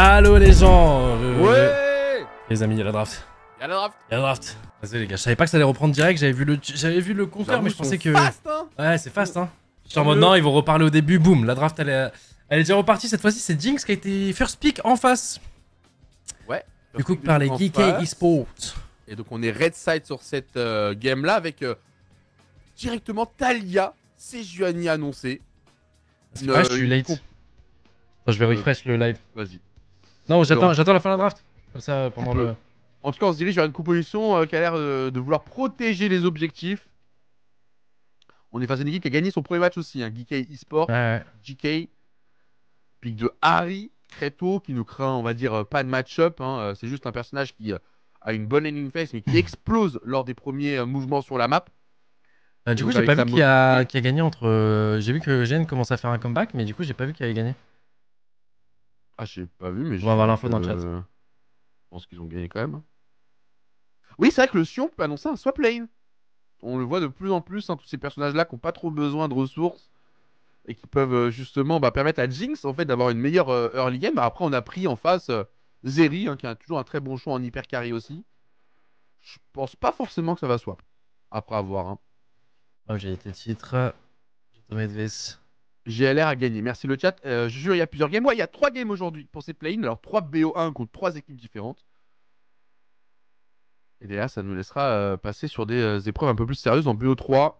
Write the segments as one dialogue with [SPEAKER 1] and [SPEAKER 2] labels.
[SPEAKER 1] Allô les gens
[SPEAKER 2] Ouais.
[SPEAKER 1] Les amis, il y a la draft.
[SPEAKER 2] Il y a la draft.
[SPEAKER 1] Il y a la draft. Désolé les gars, je savais pas que ça allait reprendre direct, j'avais vu le compteur mais je pensais que...
[SPEAKER 2] Fast, hein.
[SPEAKER 1] Ouais, c'est fast hein. Je suis en mode non, ils vont reparler au début, boum, la draft elle est déjà repartie, cette fois-ci c'est Jinx qui a été first pick en face.
[SPEAKER 2] Ouais.
[SPEAKER 1] Du coup par les Geek Esports.
[SPEAKER 2] Et donc on est red side sur cette game là avec directement Talia, Sejuani annoncé.
[SPEAKER 1] C'est vrai, je suis late. Attends, je vais refresh le live.
[SPEAKER 2] Vas-y.
[SPEAKER 1] Non, j'attends la fin de la draft. Comme ça, pendant le...
[SPEAKER 2] En tout cas, on se dirige vers une composition qui a l'air de vouloir protéger les objectifs. On est face à une équipe qui a gagné son premier match aussi, hein. Geek Esports,
[SPEAKER 1] Ouais.
[SPEAKER 2] GK, pick de Harry, Kreto, qui nous craint, on va dire, pas de match-up. Hein. C'est juste un personnage qui a une bonne ending phase, mais qui explose lors des premiers mouvements sur la map.
[SPEAKER 1] Du coup, j'ai pas vu qui a gagné entre... J'ai vu que Gen commence à faire un comeback, mais du coup, j'ai pas vu qui avait gagné.
[SPEAKER 2] Ah, j'ai pas vu, mais
[SPEAKER 1] on va avoir l'info dans le chat.
[SPEAKER 2] Je pense qu'ils ont gagné quand même. Oui, c'est vrai que le Sion peut annoncer un swap lane. On le voit de plus en plus, hein, tous ces personnages-là qui n'ont pas trop besoin de ressources et qui peuvent justement permettre à Jinx en fait d'avoir une meilleure early game. Après, on a pris en face Zeri, hein, qui a toujours un très bon choix en hyper carry aussi. Je pense pas forcément que ça va swap. Après avoir. Hein.
[SPEAKER 1] Oh, j'ai été titre. Ves.
[SPEAKER 2] GLR a gagné. Merci le chat. Je jure, il y a plusieurs games. Ouais, il y a 3 games aujourd'hui pour ces play-in. Alors 3 BO1 contre 3 équipes différentes. Et là, ça nous laissera passer sur des épreuves un peu plus sérieuses en BO3.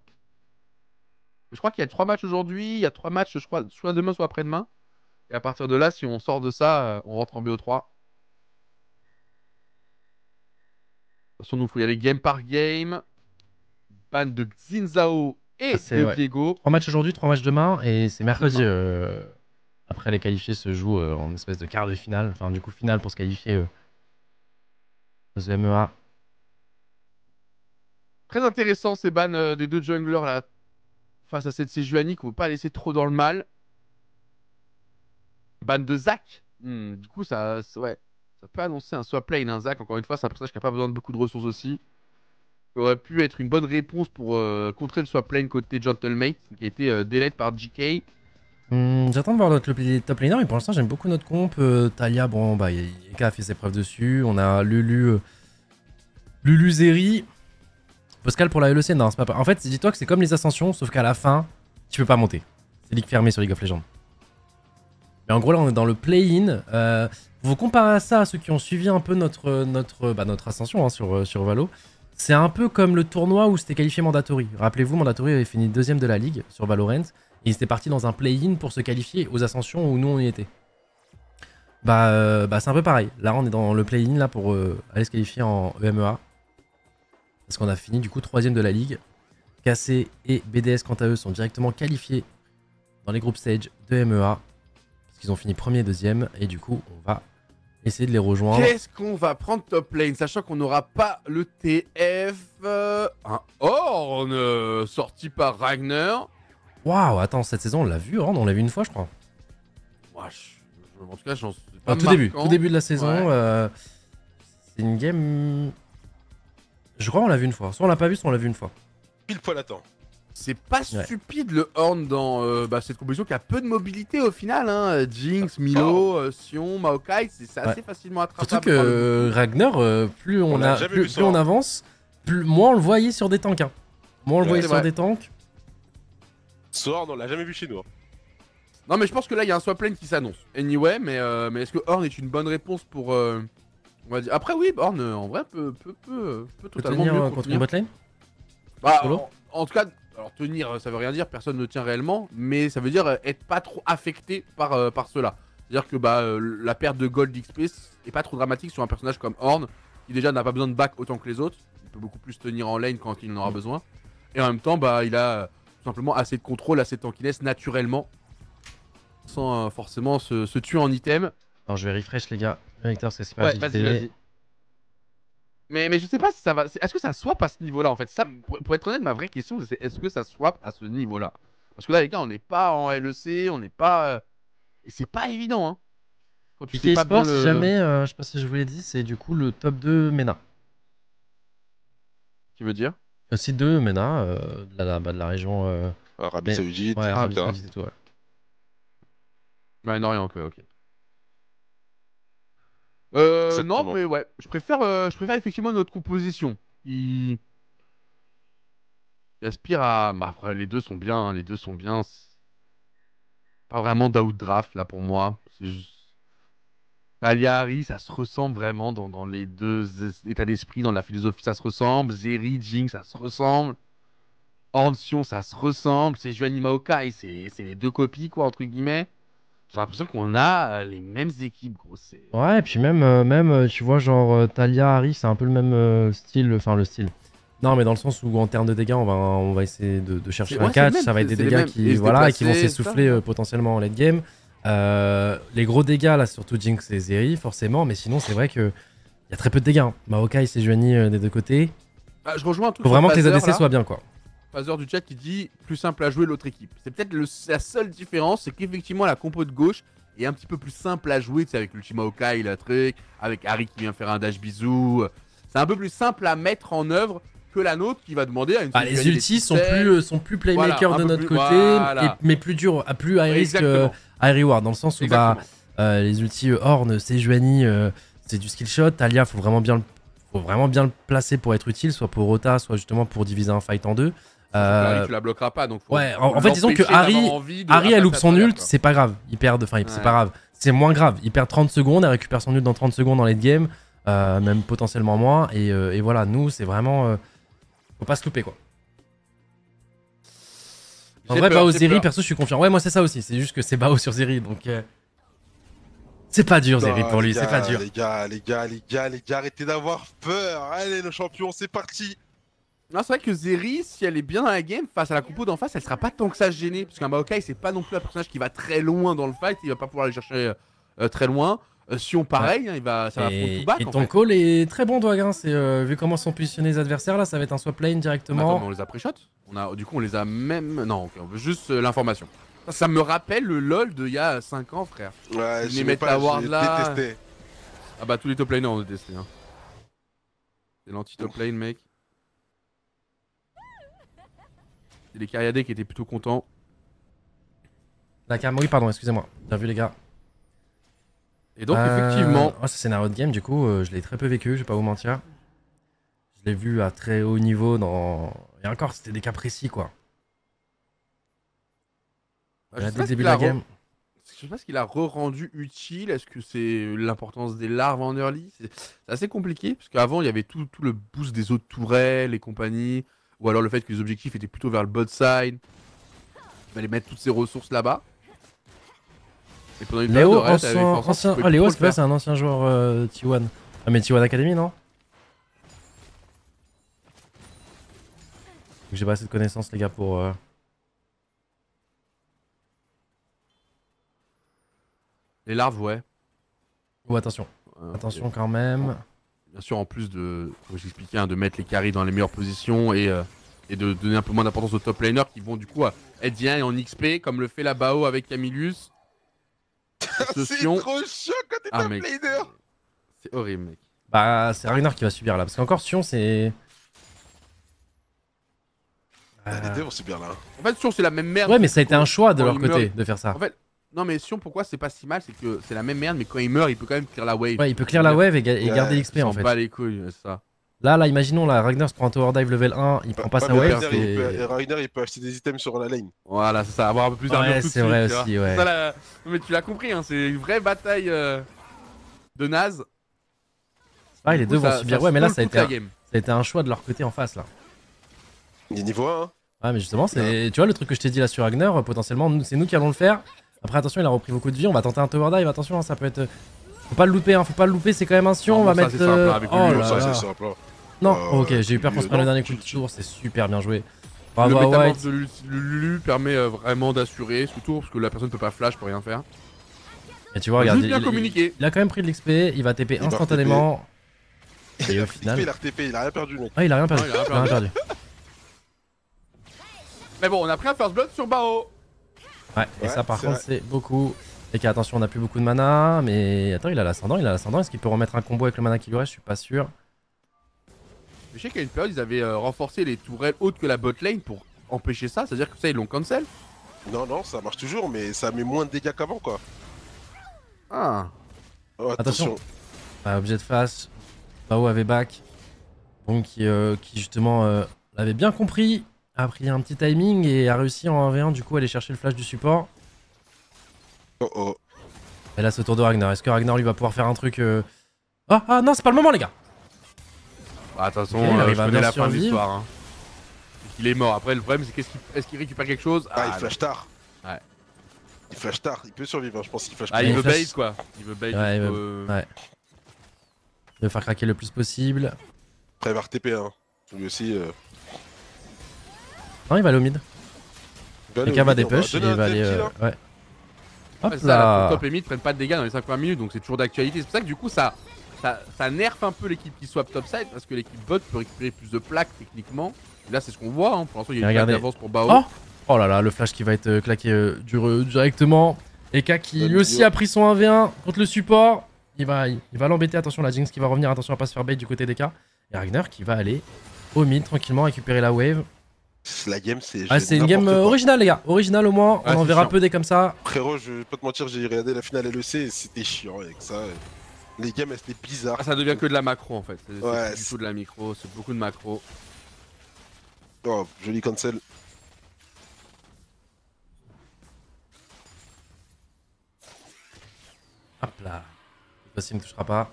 [SPEAKER 2] Je crois qu'il y a 3 matchs aujourd'hui. Il y a 3 matchs, je crois, soit demain, soit après-demain. Et à partir de là, si on sort de ça, on rentre en BO3. De toute façon, nous, il faut y aller game par game. Ban de Xinzao et de Viego.
[SPEAKER 1] 3 matchs aujourd'hui, 3 matchs demain. Et c'est mercredi. Après, les qualifiés se jouent en espèce de quart de finale. Enfin, du coup, finale pour se qualifier aux MEA.
[SPEAKER 2] Très intéressant ces bans des deux junglers là. Face à cette Sejuani qu'on ne veut pas laisser trop dans le mal. Ban de Zac. Du coup, ouais, ça peut annoncer un swap lane. Un Zac, encore une fois, c'est un personnage qui n'a pas besoin de beaucoup de ressources aussi. Ça aurait pu être une bonne réponse pour contrer le swap lane côté Gentlemate, qui a été delete par GK.
[SPEAKER 1] J'attends de voir notre top laner, mais pour l'instant, j'aime beaucoup notre comp. Talia, bon, bah, Eka a fait ses preuves dessus. On a Lulu Zeri. Pascal pour la LEC, non, c'est pas. En fait, dis-toi que c'est comme les ascensions, sauf qu'à la fin, tu peux pas monter. C'est ligue fermée sur League of Legends. Mais en gros, là, on est dans le play-in. Vous comparez ça à ceux qui ont suivi un peu notre ascension hein, sur Valo. C'est un peu comme le tournoi où c'était qualifié Mandatory. Rappelez-vous, Mandatory avait fini 2ème de la ligue sur Valorant. Et ils étaient partis dans un play-in pour se qualifier aux ascensions où nous on y était. Bah c'est un peu pareil. Là, on est dans le play-in là pour aller se qualifier en EMEA. Parce qu'on a fini du coup 3ème de la ligue. KC et BDS quant à eux sont directement qualifiés dans les groupes stage de MEA. Parce qu'ils ont fini premier et deuxième. Et du coup, on va essayer de les rejoindre.
[SPEAKER 2] Qu'est-ce qu'on va prendre top lane, sachant qu'on n'aura pas le TF. Un Ornn sorti par Ragnar.
[SPEAKER 1] Waouh, attends, cette saison on l'a vu, Ornn, on l'a vu une fois je crois.
[SPEAKER 2] Ouais, en tout cas, j'en suis pas
[SPEAKER 1] tout début de la saison. Ouais. C'est une game... Je crois qu'on l'a vu une fois. Soit on l'a pas vu, soit on l'a vu une fois.
[SPEAKER 3] Pile poil à temps.
[SPEAKER 2] C'est pas stupide le Ornn dans cette composition qui a peu de mobilité au final. Hein. Jinx, Milo, Sion, Maokai, c'est assez facilement attrapable.
[SPEAKER 1] Surtout que Ragnar, plus on avance, moins on le voyait sur des tanks. Hein. Moins on le voyait sur des tanks.
[SPEAKER 3] Ornn, on l'a jamais vu chez nous. Hein.
[SPEAKER 2] Non mais je pense que là il y a un swap lane qui s'annonce. Anyway, mais est-ce que Ornn est une bonne réponse pour... on va dire... Après oui, Ornn en vrai peut totalement
[SPEAKER 1] tenir contre une botlane.
[SPEAKER 2] Bah, en tout cas... Alors tenir, ça veut rien dire, personne ne tient réellement, mais ça veut dire être pas trop affecté par cela. C'est-à-dire que la perte de gold XP est pas trop dramatique sur un personnage comme Ornn, qui déjà n'a pas besoin de back autant que les autres. Il peut beaucoup plus tenir en lane quand il en aura besoin. Et en même temps, il a tout simplement assez de contrôle, assez de tankiness naturellement, sans forcément se tuer en item.
[SPEAKER 1] Alors je vais refresh les gars, Victor, parce que c'est pas
[SPEAKER 2] vas-y. Mais je sais pas si ça va. Est-ce que ça swap à ce niveau-là en fait ça, pour être honnête, ma vraie question c'est est-ce que ça swap à ce niveau-là? Parce que là, les gars, on n'est pas en LEC, on n'est pas. Et c'est pas évident, hein.
[SPEAKER 1] Quand tu sais pas bien si jamais, je sais pas si je vous l'ai dit, c'est du coup le top 2 MENA.
[SPEAKER 2] Tu veux dire?
[SPEAKER 1] Site 2 MENA, de la région.
[SPEAKER 3] Arabie Saoudite,
[SPEAKER 1] ouais, Arabie Saoudite et tout, ouais.
[SPEAKER 2] Ouais, non, rien, ok.
[SPEAKER 3] Exactement.
[SPEAKER 2] non, mais ouais, je préfère effectivement notre composition. Qui aspire à. Bah, après, les deux sont bien, hein, les deux sont bien. C'est pas vraiment d'outdraft là pour moi. C'est juste. Talia, Harry, ça se ressemble vraiment dans les deux états d'esprit, dans la philosophie, ça se ressemble. Zeri, Jing, ça se ressemble. Ornsion, ça se ressemble. C'est Juan Maokai, c'est les deux copies, quoi, entre guillemets. J'ai l'impression qu'on a les mêmes équipes, gros.
[SPEAKER 1] Ouais, et puis tu vois, genre Talia, Harry, c'est un peu le même style, enfin le style. Non, mais dans le sens où en termes de dégâts, on va essayer de chercher un
[SPEAKER 2] Ouais, c'est
[SPEAKER 1] catch,
[SPEAKER 2] le même,
[SPEAKER 1] ça va être des
[SPEAKER 2] c'est les
[SPEAKER 1] dégâts
[SPEAKER 2] mêmes.
[SPEAKER 1] qui,
[SPEAKER 2] Et se
[SPEAKER 1] voilà, et qui vont
[SPEAKER 2] déplacer,
[SPEAKER 1] s'essouffler
[SPEAKER 2] ça.
[SPEAKER 1] potentiellement en late game. Les gros dégâts, là, surtout Jinx et Zeri, forcément, mais sinon, c'est vrai que y a très peu de dégâts. Hein. Maokai et Sejuani des deux côtés.
[SPEAKER 2] Ah, je rejoins un truc
[SPEAKER 1] Faut
[SPEAKER 2] sur
[SPEAKER 1] vraiment que les
[SPEAKER 2] Phaser,
[SPEAKER 1] ADC
[SPEAKER 2] là.
[SPEAKER 1] soient bien, quoi.
[SPEAKER 2] Phaser du chat qui dit plus simple à jouer l'autre équipe. C'est peut-être la seule différence, c'est qu'effectivement la compo de gauche est un petit peu plus simple à jouer, tu sais, avec l'Ultima Okai, le truc, avec Harry qui vient faire un dash bisou. C'est un peu plus simple à mettre en œuvre que la nôtre qui va demander à une
[SPEAKER 1] Bah, les
[SPEAKER 2] Sejuani
[SPEAKER 1] ultis
[SPEAKER 2] des
[SPEAKER 1] sont plus playmakers
[SPEAKER 2] Voilà, un
[SPEAKER 1] de
[SPEAKER 2] peu
[SPEAKER 1] notre
[SPEAKER 2] plus-
[SPEAKER 1] côté,
[SPEAKER 2] voilà.
[SPEAKER 1] mais plus dur, plus high risk,
[SPEAKER 2] Exactement.
[SPEAKER 1] high reward, dans le sens où bah,
[SPEAKER 2] Exactement.
[SPEAKER 1] les ultis Horn, Sejuani, c'est du skill shot. Talia, faut vraiment bien le placer pour être utile, soit pour Rota, soit justement pour diviser un fight en deux.
[SPEAKER 2] Harry, tu la bloqueras pas, donc faut
[SPEAKER 1] Ouais, en fait, disons que
[SPEAKER 2] l'empêcher d'avoir envie de
[SPEAKER 1] Harry, elle loupe
[SPEAKER 2] ramasser
[SPEAKER 1] son
[SPEAKER 2] à travers,
[SPEAKER 1] ult,
[SPEAKER 2] quoi.
[SPEAKER 1] c'est pas grave. Il perd, enfin, c'est
[SPEAKER 2] Ouais.
[SPEAKER 1] pas grave. C'est moins grave. Il perd 30 secondes, elle récupère son ult dans 30 secondes dans late game, même potentiellement moins. Et voilà, nous, c'est vraiment. Faut pas se louper, quoi. En
[SPEAKER 2] J'ai
[SPEAKER 1] vrai,
[SPEAKER 2] peur,
[SPEAKER 1] Bao
[SPEAKER 2] j'ai
[SPEAKER 1] Zeri,
[SPEAKER 2] peur.
[SPEAKER 1] perso, je suis confiant. Ouais, moi, c'est ça aussi. C'est juste que c'est Bao sur Zeri, donc. C'est pas dur, Zeri, pour lui, c'est pas dur.
[SPEAKER 3] Les gars, arrêtez d'avoir peur. Allez, nos champions, c'est parti.
[SPEAKER 2] Non, c'est vrai que Zeri, si elle est bien dans la game, face à la compo d'en face, elle sera pas tant que ça gênée. Parce qu'un Maokai, c'est pas non plus un personnage qui va très loin dans le fight, il va pas pouvoir aller chercher très loin. Sion, pareil, hein, ça va front to back.
[SPEAKER 1] Et
[SPEAKER 2] en
[SPEAKER 1] ton
[SPEAKER 2] fait.
[SPEAKER 1] call est très bon, Dwag. Hein. Vu comment sont positionnés les adversaires, là, ça va être un swap lane
[SPEAKER 2] Mais
[SPEAKER 1] directement.
[SPEAKER 2] attends, mais on les a pré-shot. Du coup, on les a même. Non, ok, on veut juste l'information. Ça me rappelle le LoL d'il y a 5 ans, frère.
[SPEAKER 3] Ouais,
[SPEAKER 2] Ils
[SPEAKER 3] je
[SPEAKER 2] mettent
[SPEAKER 3] pas,
[SPEAKER 2] la ward
[SPEAKER 3] j'ai
[SPEAKER 2] là.
[SPEAKER 3] détesté.
[SPEAKER 2] Ah bah, tous les top laners on a testé. Hein. C'est l'anti-top lane, mec. C'est les Cariadés qui étaient plutôt contents.
[SPEAKER 1] La cam, oui, pardon, excusez-moi. Bien vu, les gars.
[SPEAKER 2] Et donc, effectivement.
[SPEAKER 1] Oh, ça, scénario de game, du coup, je l'ai très peu vécu, je vais pas vous mentir. Je l'ai vu à très haut niveau dans. Et encore, c'était des cas précis, quoi.
[SPEAKER 2] Je
[SPEAKER 1] Dès
[SPEAKER 2] sais
[SPEAKER 1] le
[SPEAKER 2] pas
[SPEAKER 1] début de la game.
[SPEAKER 2] Je sais pas ce qu'il a re-rendu utile. Est-ce que c'est l'importance des larves en early? C'est assez compliqué. Parce qu'avant, il y avait tout le boost des autres tourelles et compagnie. Ou alors le fait que les objectifs étaient plutôt vers le bot side. Il fallait mettre toutes ses ressources là-bas. Et pendant une période
[SPEAKER 1] Léo,
[SPEAKER 2] de reste, avec Force,
[SPEAKER 1] ancien.
[SPEAKER 2] tu
[SPEAKER 1] Oh,
[SPEAKER 2] pouvais
[SPEAKER 1] Léo,
[SPEAKER 2] plus
[SPEAKER 1] c'est
[SPEAKER 2] trop le
[SPEAKER 1] pas, c'est un ancien joueur T1. Ah, mais T1 Academy, non? J'ai pas assez de connaissances, les gars, pour.
[SPEAKER 2] Les larves, ouais.
[SPEAKER 1] Oh, attention. Attention quand même.
[SPEAKER 2] Bien sûr, en plus de, comme j'expliquais, hein, de mettre les carries dans les meilleures positions et de donner un peu moins d'importance aux top laners qui vont du coup être bien et en XP, comme le fait la Bao avec Camillus.
[SPEAKER 3] C'est trop chiant quand t'es top
[SPEAKER 2] mec,
[SPEAKER 3] laner.
[SPEAKER 2] c'est horrible, mec.
[SPEAKER 1] Bah, c'est Ragnar qui va subir là. Parce qu'encore Sion, c'est.
[SPEAKER 3] Les deux vont subir là.
[SPEAKER 2] En fait, Sion, c'est la même merde.
[SPEAKER 1] Ouais, mais ça a été un choix de
[SPEAKER 2] quand
[SPEAKER 1] leur
[SPEAKER 2] il
[SPEAKER 1] côté
[SPEAKER 2] meurt-
[SPEAKER 1] de faire ça.
[SPEAKER 2] En fait, non, mais Sion, pourquoi c'est pas si mal? C'est que c'est la même merde, mais quand il meurt, il peut quand même clear la wave.
[SPEAKER 1] Ouais, il peut clear la wave et garder
[SPEAKER 3] Ouais,
[SPEAKER 1] l'XP en fait.
[SPEAKER 2] Pas les couilles, c'est ça.
[SPEAKER 1] Là, imaginons, là, Ragnar se prend un tower dive level 1, il prend pas sa wave.
[SPEAKER 3] Ragnar, il peut acheter des items sur la lane.
[SPEAKER 2] Voilà, c'est ça, avoir un peu plus d'armure
[SPEAKER 1] Ouais,
[SPEAKER 2] tout de
[SPEAKER 1] c'est
[SPEAKER 2] suite.
[SPEAKER 1] vrai
[SPEAKER 2] tu vois.
[SPEAKER 1] aussi, ouais.
[SPEAKER 2] C'est ça, mais tu l'as compris, hein, c'est une vraie bataille de naze.
[SPEAKER 1] Ah, les deux vont subir. Ouais, mais là, ça a été un choix de leur côté en face là.
[SPEAKER 3] Il est niveau 1. Hein.
[SPEAKER 1] Ouais, mais justement, c'est. Tu vois, le truc que je t'ai dit là sur Ragnar, potentiellement, c'est nous qui allons le faire. Après, attention, il a repris beaucoup de vie. On va tenter un tower dive. Attention, hein, ça peut être. Faut pas le louper, hein, faut pas le louper, c'est quand même un Sion. On va mettre.
[SPEAKER 2] C'est simple, avec
[SPEAKER 1] Oh
[SPEAKER 2] lui,
[SPEAKER 1] là
[SPEAKER 3] Ça,
[SPEAKER 1] là.
[SPEAKER 3] c'est simple.
[SPEAKER 1] Non, ok, j'ai eu peur qu'on se prenne le
[SPEAKER 3] non,
[SPEAKER 1] dernier coup de tour, c'est super bien joué.
[SPEAKER 2] Le
[SPEAKER 1] Bravo à
[SPEAKER 2] métamorphe
[SPEAKER 1] White.
[SPEAKER 2] de Lulu permet vraiment d'assurer ce tour parce que la personne peut pas flash pour rien faire.
[SPEAKER 1] Et tu vois, regarde,
[SPEAKER 2] Juste bien communiqué.
[SPEAKER 1] il a quand même pris de l'XP, il va TP
[SPEAKER 3] va
[SPEAKER 1] instantanément. Et
[SPEAKER 3] Il
[SPEAKER 1] au
[SPEAKER 3] a
[SPEAKER 1] final.
[SPEAKER 3] il a RTP, il a rien perdu, mec.
[SPEAKER 1] Ah, il a rien perdu.
[SPEAKER 2] Non, il a rien
[SPEAKER 1] Il a rien perdu.
[SPEAKER 2] Mais bon, on a pris un first blood sur Bao.
[SPEAKER 1] Ouais, et
[SPEAKER 3] Ouais,
[SPEAKER 1] ça par
[SPEAKER 3] c'est
[SPEAKER 1] contre,
[SPEAKER 3] vrai.
[SPEAKER 1] c'est beaucoup. Et qu'attention, on a plus beaucoup de mana, mais attends, il a l'ascendant, Est-ce qu'il peut remettre un combo avec le mana qui lui reste? Je suis pas sûr.
[SPEAKER 2] Je sais qu'à une période, ils avaient renforcé les tourelles hautes que la bot lane pour empêcher ça, c'est-à-dire que ça, ils l'ont cancel.
[SPEAKER 3] Non, non, ça marche toujours, mais ça met moins de dégâts qu'avant, quoi.
[SPEAKER 2] Ah.
[SPEAKER 3] Oh,
[SPEAKER 1] Attention. Bah, objet de face. Bao avait back. Bon, qui justement l'avait bien compris. A pris un petit timing et a réussi en 1v1 du coup à aller chercher le flash du support.
[SPEAKER 3] Oh oh.
[SPEAKER 1] Et là, ce tour de Ragnar. Est-ce que Ragnar lui va pouvoir faire un truc Ah non, c'est pas le moment, les gars.
[SPEAKER 2] Bah, attention,
[SPEAKER 1] Ok, il arrive
[SPEAKER 2] je
[SPEAKER 1] à
[SPEAKER 2] connais
[SPEAKER 1] bien
[SPEAKER 2] la fin de
[SPEAKER 1] survivre.
[SPEAKER 2] l'histoire. Hein. Il est mort. Après, le problème, c'est est-ce qu'il récupère quelque chose?
[SPEAKER 3] Ah, il flash tard.
[SPEAKER 2] Ouais.
[SPEAKER 3] Il flash tard, il peut survivre, hein. Je pense qu'il flash
[SPEAKER 2] Ah,
[SPEAKER 3] plus.
[SPEAKER 2] il veut
[SPEAKER 1] flash-
[SPEAKER 2] bait quoi. Il veut bait.
[SPEAKER 1] Ouais, il
[SPEAKER 2] jusqu'au-
[SPEAKER 1] veut- ouais. Il va faire craquer le plus possible.
[SPEAKER 3] Après, il va RTP, hein. Lui aussi.
[SPEAKER 1] Non, il va aller au mid.
[SPEAKER 3] Il
[SPEAKER 1] Les
[SPEAKER 3] va
[SPEAKER 1] K va
[SPEAKER 3] aller
[SPEAKER 1] des
[SPEAKER 3] au mid, on
[SPEAKER 1] push et
[SPEAKER 3] donner
[SPEAKER 1] il va
[SPEAKER 3] un
[SPEAKER 1] aller.
[SPEAKER 3] dead kill, hein.
[SPEAKER 1] Ouais. Hop
[SPEAKER 2] Ouais, ça, là,
[SPEAKER 1] là.
[SPEAKER 2] pour top et mid prennent pas de dégâts dans les 5 premières minutes, donc c'est toujours d'actualité. C'est pour ça que du coup, ça nerf un peu l'équipe qui swap topside parce que l'équipe bot peut récupérer plus de plaques techniquement. Et là, c'est ce qu'on voit. Hein. Pour l'instant, il y a une plaque
[SPEAKER 1] Regardez.
[SPEAKER 2] d'avance pour Bao.
[SPEAKER 1] Oh là là, le flash qui va être claqué directement. Eka qui lui aussi a pris son 1v1 contre le support. Il va l'embêter. Attention, la Jinx qui va revenir. Attention à pas se faire bait du côté d'Eka. Et Ragnar qui va aller au mid tranquillement récupérer la wave.
[SPEAKER 3] La game, c'est.
[SPEAKER 1] Ah, c'est une game
[SPEAKER 3] n'importe quoi.
[SPEAKER 1] originale, les gars. Originale au moins.
[SPEAKER 2] Ouais,
[SPEAKER 1] On en
[SPEAKER 2] c'est
[SPEAKER 1] verra
[SPEAKER 2] chiant.
[SPEAKER 1] peu des comme ça.
[SPEAKER 3] Frérot, je vais pas te mentir, j'ai regardé la finale LEC et c'était chiant avec ça. Les games, elles étaient bizarres.
[SPEAKER 2] Ah, ça devient que de la macro en fait. C'est
[SPEAKER 3] Ouais,
[SPEAKER 2] plus du tout de la micro, c'est beaucoup de macro.
[SPEAKER 3] Oh, joli cancel.
[SPEAKER 1] Hop là. Cette ne touchera pas.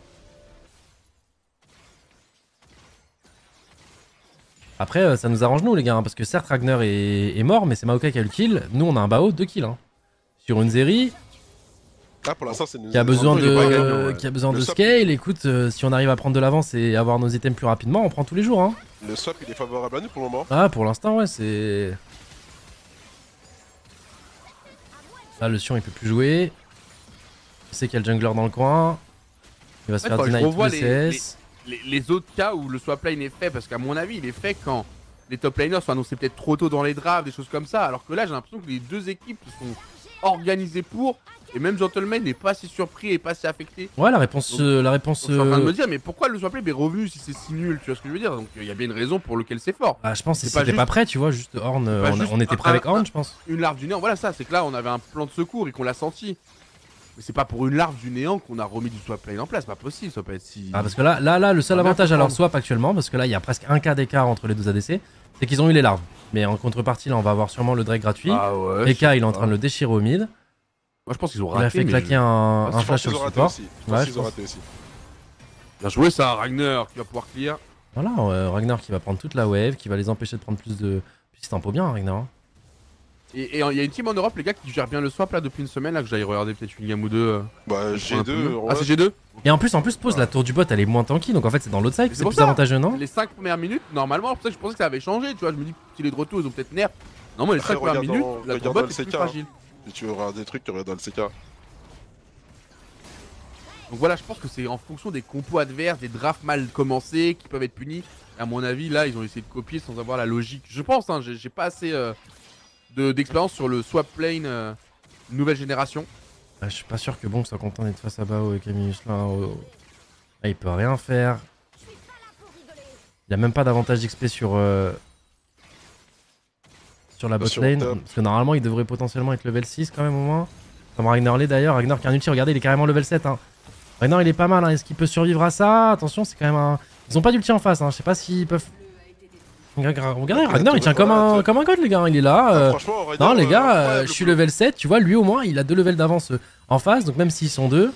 [SPEAKER 1] Après, ça nous arrange nous, les gars. Hein, parce que certes, Ragnar est mort, mais c'est Maokai qui a eu le kill. Nous, on a un Bao, 2 kills. Hein. Sur une Zeri
[SPEAKER 3] Ah, pour l'instant, c'est nous.
[SPEAKER 1] qui a besoin
[SPEAKER 2] il est pas gagnant,
[SPEAKER 1] de,
[SPEAKER 2] ouais.
[SPEAKER 1] qui a besoin
[SPEAKER 3] Le
[SPEAKER 1] de
[SPEAKER 3] swap.
[SPEAKER 1] scale. Écoute, si on arrive à prendre de l'avance et avoir nos items plus rapidement, on prend tous les jours. Hein.
[SPEAKER 3] Le swap, il est favorable à nous pour le moment.
[SPEAKER 1] Ah, pour l'instant, ouais, c'est. Là, le Sion, il peut plus jouer. Je sais qu'il y a le jungler dans le coin. Il va se
[SPEAKER 2] Ouais,
[SPEAKER 1] faire
[SPEAKER 2] faudrait que je
[SPEAKER 1] deny tout
[SPEAKER 2] revoie
[SPEAKER 1] le CS.
[SPEAKER 2] Les autres cas où le swap lane est fait, parce qu'à mon avis, il est fait quand les top laners sont annoncés peut-être trop tôt dans les drafts, des choses comme ça. Alors que là, j'ai l'impression que les deux équipes sont organisées pour. Et même Gentleman n'est pas assez surpris et pas assez affecté.
[SPEAKER 1] Ouais, la réponse.
[SPEAKER 2] Donc, je suis en train de me dire, mais pourquoi le swap lane est revenu si c'est si nul? Tu vois ce que je veux dire? Donc il y a bien une raison pour laquelle c'est fort.
[SPEAKER 1] Ah, je pense que
[SPEAKER 2] C'est pas
[SPEAKER 1] c'était pas
[SPEAKER 2] juste-
[SPEAKER 1] prêt, tu vois, juste Horn,
[SPEAKER 2] pas
[SPEAKER 1] on
[SPEAKER 2] juste
[SPEAKER 1] était prêt avec Horn, je pense.
[SPEAKER 2] Une larve du néant, voilà ça, c'est que là on avait un plan de secours et qu'on l'a senti. Mais c'est pas pour une larve du néant qu'on a remis du swap lane en place, c'est pas possible, ça peut être si.
[SPEAKER 1] Ah, parce que là, le seul
[SPEAKER 2] On va bien
[SPEAKER 1] avantage à leur
[SPEAKER 2] comprendre.
[SPEAKER 1] swap actuellement, parce que là, il y a presque un cas d'écart entre les deux ADC, c'est qu'ils ont eu les larves. Mais en contrepartie, là, on va avoir sûrement le Drake gratuit.
[SPEAKER 2] Ah ouais.
[SPEAKER 1] Eka, il est en train de le déchirer au mid.
[SPEAKER 2] Moi je pense qu'ils ont
[SPEAKER 1] Il a
[SPEAKER 2] raté.
[SPEAKER 1] fait
[SPEAKER 2] mais
[SPEAKER 1] claquer
[SPEAKER 2] je-
[SPEAKER 1] un
[SPEAKER 3] Je pense
[SPEAKER 1] flash sur
[SPEAKER 3] qu'ils
[SPEAKER 1] le
[SPEAKER 3] ont raté
[SPEAKER 1] support.
[SPEAKER 3] aussi. Je
[SPEAKER 1] Ouais,
[SPEAKER 3] pense
[SPEAKER 1] je
[SPEAKER 3] qu'ils ont
[SPEAKER 1] pense.
[SPEAKER 3] raté aussi.
[SPEAKER 2] Bien joué ça, Ragnar qui va pouvoir clear.
[SPEAKER 1] Voilà, Ragnar qui va prendre toute la wave, qui va les empêcher de prendre plus de. Puis c'est un peu bien, Ragnar. Hein.
[SPEAKER 2] Et il y a une team en Europe, les gars, qui gère bien le swap là depuis une semaine, là que j'aille regarder peut-être une game ou deux.
[SPEAKER 3] Bah,
[SPEAKER 2] pour un peu
[SPEAKER 3] G2.
[SPEAKER 2] mieux.
[SPEAKER 3] en
[SPEAKER 2] Ah,
[SPEAKER 3] vrai,
[SPEAKER 2] c'est G2?
[SPEAKER 1] Et en plus, pose, la tour du bot, elle est moins tanky, donc en fait, c'est dans l'autre side,
[SPEAKER 2] Mais
[SPEAKER 1] c'est
[SPEAKER 2] c'est pour
[SPEAKER 1] plus
[SPEAKER 2] ça.
[SPEAKER 1] avantageux, non?
[SPEAKER 2] Les 5 premières minutes, normalement, c'est pour ça que je pensais que ça avait changé, tu vois. Je me dis, s'il est de retour, ils ont peut-être nerf. Normalement, les
[SPEAKER 3] Après,
[SPEAKER 2] 5 premières
[SPEAKER 3] regarde
[SPEAKER 2] minutes,
[SPEAKER 3] dans-
[SPEAKER 2] la
[SPEAKER 3] regarde
[SPEAKER 2] tour
[SPEAKER 3] dans
[SPEAKER 2] bot
[SPEAKER 3] le
[SPEAKER 2] est plus
[SPEAKER 3] CK, hein.
[SPEAKER 2] fragile.
[SPEAKER 3] Si tu veux regarder des trucs, tu regardes dans le CK.
[SPEAKER 2] Donc voilà, je pense que c'est en fonction des compos adverses, des drafts mal commencés qui peuvent être punis. Et à mon avis, là, ils ont essayé de copier sans avoir la logique. Je pense, hein, j'ai pas assez d'expérience sur le swap lane nouvelle génération.
[SPEAKER 1] Ah, je suis pas sûr que bon soit content d'être face à Bao et Camillus là. Là, il peut rien faire. Il a même pas d'avantage d'XP sur la bot
[SPEAKER 3] Sur
[SPEAKER 1] lane.
[SPEAKER 3] top.
[SPEAKER 1] Parce que normalement, il devrait potentiellement être level 6 quand même au moins. Comme Ragnar l'est d'ailleurs. Ragnar qui a un ulti, regardez, il est carrément level 7. Hein. Ragnar, il est pas mal. Hein. Est-ce qu'il peut survivre à ça? Attention, c'est quand même un. Ils ont pas d'ulti en face. Hein. Je sais pas s'ils peuvent. Regardez, Ragnar, il tient comme un god, les gars. Il est là.
[SPEAKER 3] Ah, franchement, Ragnar,
[SPEAKER 1] Non les gars,
[SPEAKER 3] incroyable,
[SPEAKER 1] je suis level 7, tu vois, lui au moins il a 2 levels d'avance en face, donc même s'ils sont 2.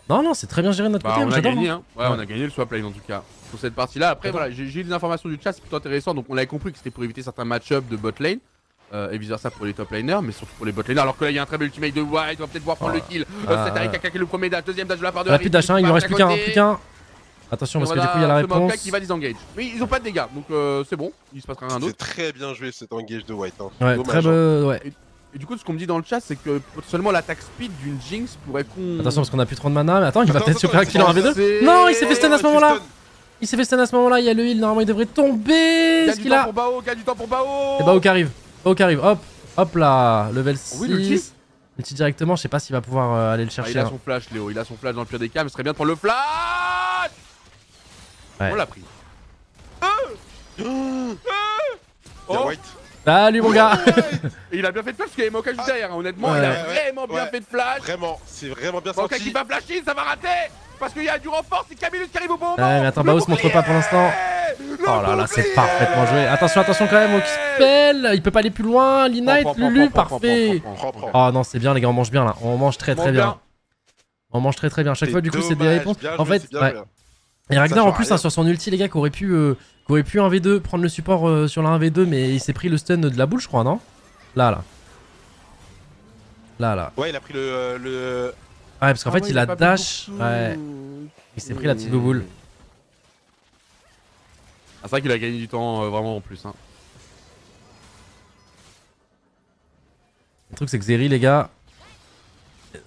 [SPEAKER 1] Non, c'est très bien géré de notre
[SPEAKER 2] Bah,
[SPEAKER 1] côté,
[SPEAKER 2] on a
[SPEAKER 1] j'adore.
[SPEAKER 2] gagné,
[SPEAKER 1] Hein.
[SPEAKER 2] hein. Ouais, on a gagné le swap lane en tout cas. Sur cette partie-là. Après, voilà, j'ai eu des informations du chat, c'est plutôt intéressant. Donc, on avait compris que c'était pour éviter certains match-up de bot lane. Et vice versa pour les top laners, mais surtout pour les bot laners. Alors que là, il y a un très bel ultimate de White, on va peut-être pouvoir prendre le kill. C'est Tariq qui a claqué le premier dash, deuxième dash de la part de
[SPEAKER 1] Rapide
[SPEAKER 2] Harry,
[SPEAKER 1] H1, il
[SPEAKER 2] qui
[SPEAKER 1] lui en
[SPEAKER 2] part
[SPEAKER 1] reste
[SPEAKER 2] à
[SPEAKER 1] plus qu'un,
[SPEAKER 2] côté.
[SPEAKER 1] plus qu'un. Attention, parce que du coup, il y a la
[SPEAKER 2] Voilà, ce Maokai
[SPEAKER 1] réponse.
[SPEAKER 2] qui va disengage. Mais ils ont pas de dégâts, donc c'est bon, il se passera rien
[SPEAKER 3] C'est
[SPEAKER 2] d'autre.
[SPEAKER 3] très bien joué cet engage de White. Hein.
[SPEAKER 1] Ouais,
[SPEAKER 3] Dommage,
[SPEAKER 1] très
[SPEAKER 3] hein.
[SPEAKER 1] beau. Ouais.
[SPEAKER 2] Et du coup, ce qu'on me dit dans le chat, c'est que seulement l'attaque speed d'une Jinx pourrait con.
[SPEAKER 1] Attention, parce qu'on a plus trop de mana. Mais attends, il va
[SPEAKER 3] Attends,
[SPEAKER 1] peut-être choper un
[SPEAKER 3] attends,
[SPEAKER 1] kill en
[SPEAKER 3] c'est-
[SPEAKER 1] 1v2. Non, il s'est fait stun à ce
[SPEAKER 3] Ouais,
[SPEAKER 1] moment-là.
[SPEAKER 3] stun.
[SPEAKER 1] Il s'est fait stun à ce moment-là. Il y a le heal, normalement, il devrait tomber.
[SPEAKER 2] Gagne
[SPEAKER 1] Ce
[SPEAKER 2] du
[SPEAKER 1] qu'il
[SPEAKER 2] temps
[SPEAKER 1] a.
[SPEAKER 2] pour Bao, gagne du temps pour Bao.
[SPEAKER 1] Et Bao qui arrive. Bao qui arrive. Hop, hop là. Level 6.
[SPEAKER 2] Oui, l'ulti.
[SPEAKER 1] Ulti directement. Je sais pas s'il va pouvoir aller le
[SPEAKER 2] Ah,
[SPEAKER 1] chercher.
[SPEAKER 2] il a
[SPEAKER 1] hein.
[SPEAKER 2] son flash, Léo, il a son flash dans le pire des cas, mais ce serait bien de prendre le flash.
[SPEAKER 1] Ouais.
[SPEAKER 2] On l'a pris.
[SPEAKER 3] Il y a
[SPEAKER 2] Oh.
[SPEAKER 3] White.
[SPEAKER 1] Salut mon gars.
[SPEAKER 2] Et il a bien fait de flash parce qu'il y avait Maokai juste derrière, hein. Honnêtement,
[SPEAKER 1] Ouais.
[SPEAKER 2] il a
[SPEAKER 3] Ouais,
[SPEAKER 2] vraiment bien
[SPEAKER 3] ouais.
[SPEAKER 2] fait de flash.
[SPEAKER 3] Vraiment, c'est vraiment bien
[SPEAKER 2] Maokai
[SPEAKER 3] sorti.
[SPEAKER 2] qui va flasher, ça va rater. parce qu'il y a du renfort, c'est Camillus qui arrive au bon moment.
[SPEAKER 1] Ouais, mais attends, Bao se montre pas pour l'instant. Oh là là, c'est parfaitement joué. Attention, attention quand même au Kispel. Il peut pas aller plus loin. L'Ignite, Lulu, parfait. Oh non, c'est bien les gars, on mange bien là. On mange très bien. On mange très bien. Chaque fois du coup c'est des réponses. En fait, ouais. Et Ragnar en plus hein, sur son ulti les gars qui aurait pu 1v2 prendre le support sur la 1v2 mais il s'est pris le stun de la boule je crois non? Là.
[SPEAKER 3] Ouais il a pris le...
[SPEAKER 1] Ouais parce qu'en fait il a dash. Ouais. Il s'est pris la petite boule.
[SPEAKER 2] Ah, c'est vrai qu'il a gagné du temps vraiment en plus hein.
[SPEAKER 1] Le truc c'est que Zeri les gars,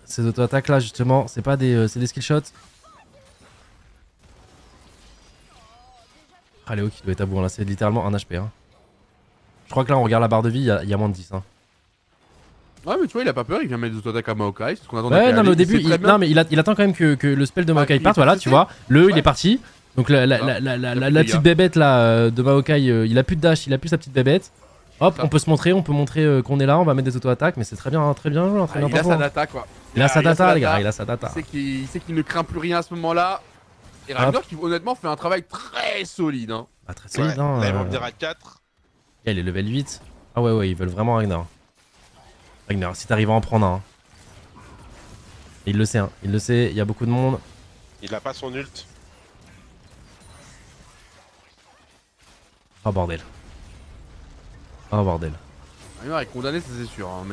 [SPEAKER 1] ces auto-attaques là justement, c'est pas des c'est des skill shots. Ah Léo qui doit être à bout là, c'est littéralement un HP hein. Je crois que là on regarde la barre de vie, il y a moins de 10 hein.
[SPEAKER 2] Ouais mais tu vois il a pas peur, il vient mettre des auto-attaques à Maokai, c'est ce qu'on attendait.
[SPEAKER 1] Ouais non mais au début, il attend quand même que le spell de Maokai parte, voilà tu vois. Il est parti. Donc la petite bébête là de Maokai, il a plus de dash, il a plus sa petite bébête. Hop, on peut se montrer, on peut montrer qu'on est là, on va mettre des auto-attaques, mais c'est très bien joué,
[SPEAKER 2] il a sa data quoi.
[SPEAKER 1] Il a sa data les gars, il a sa data.
[SPEAKER 2] Il sait qu'il ne craint plus rien à ce moment-là. Et Ragnar qui honnêtement fait un travail très solide hein.
[SPEAKER 1] Ah très solide hein.
[SPEAKER 3] Là ils vont venir à 4.
[SPEAKER 1] Il est level 8. Ah ouais ils veulent vraiment Ragnar. Ragnar, si t'arrives à en prendre un. Hein. Il le sait hein, il y a beaucoup de monde.
[SPEAKER 3] Il a pas son ult.
[SPEAKER 1] Oh bordel. Oh bordel.
[SPEAKER 2] Ragnar est condamné ça c'est sûr hein,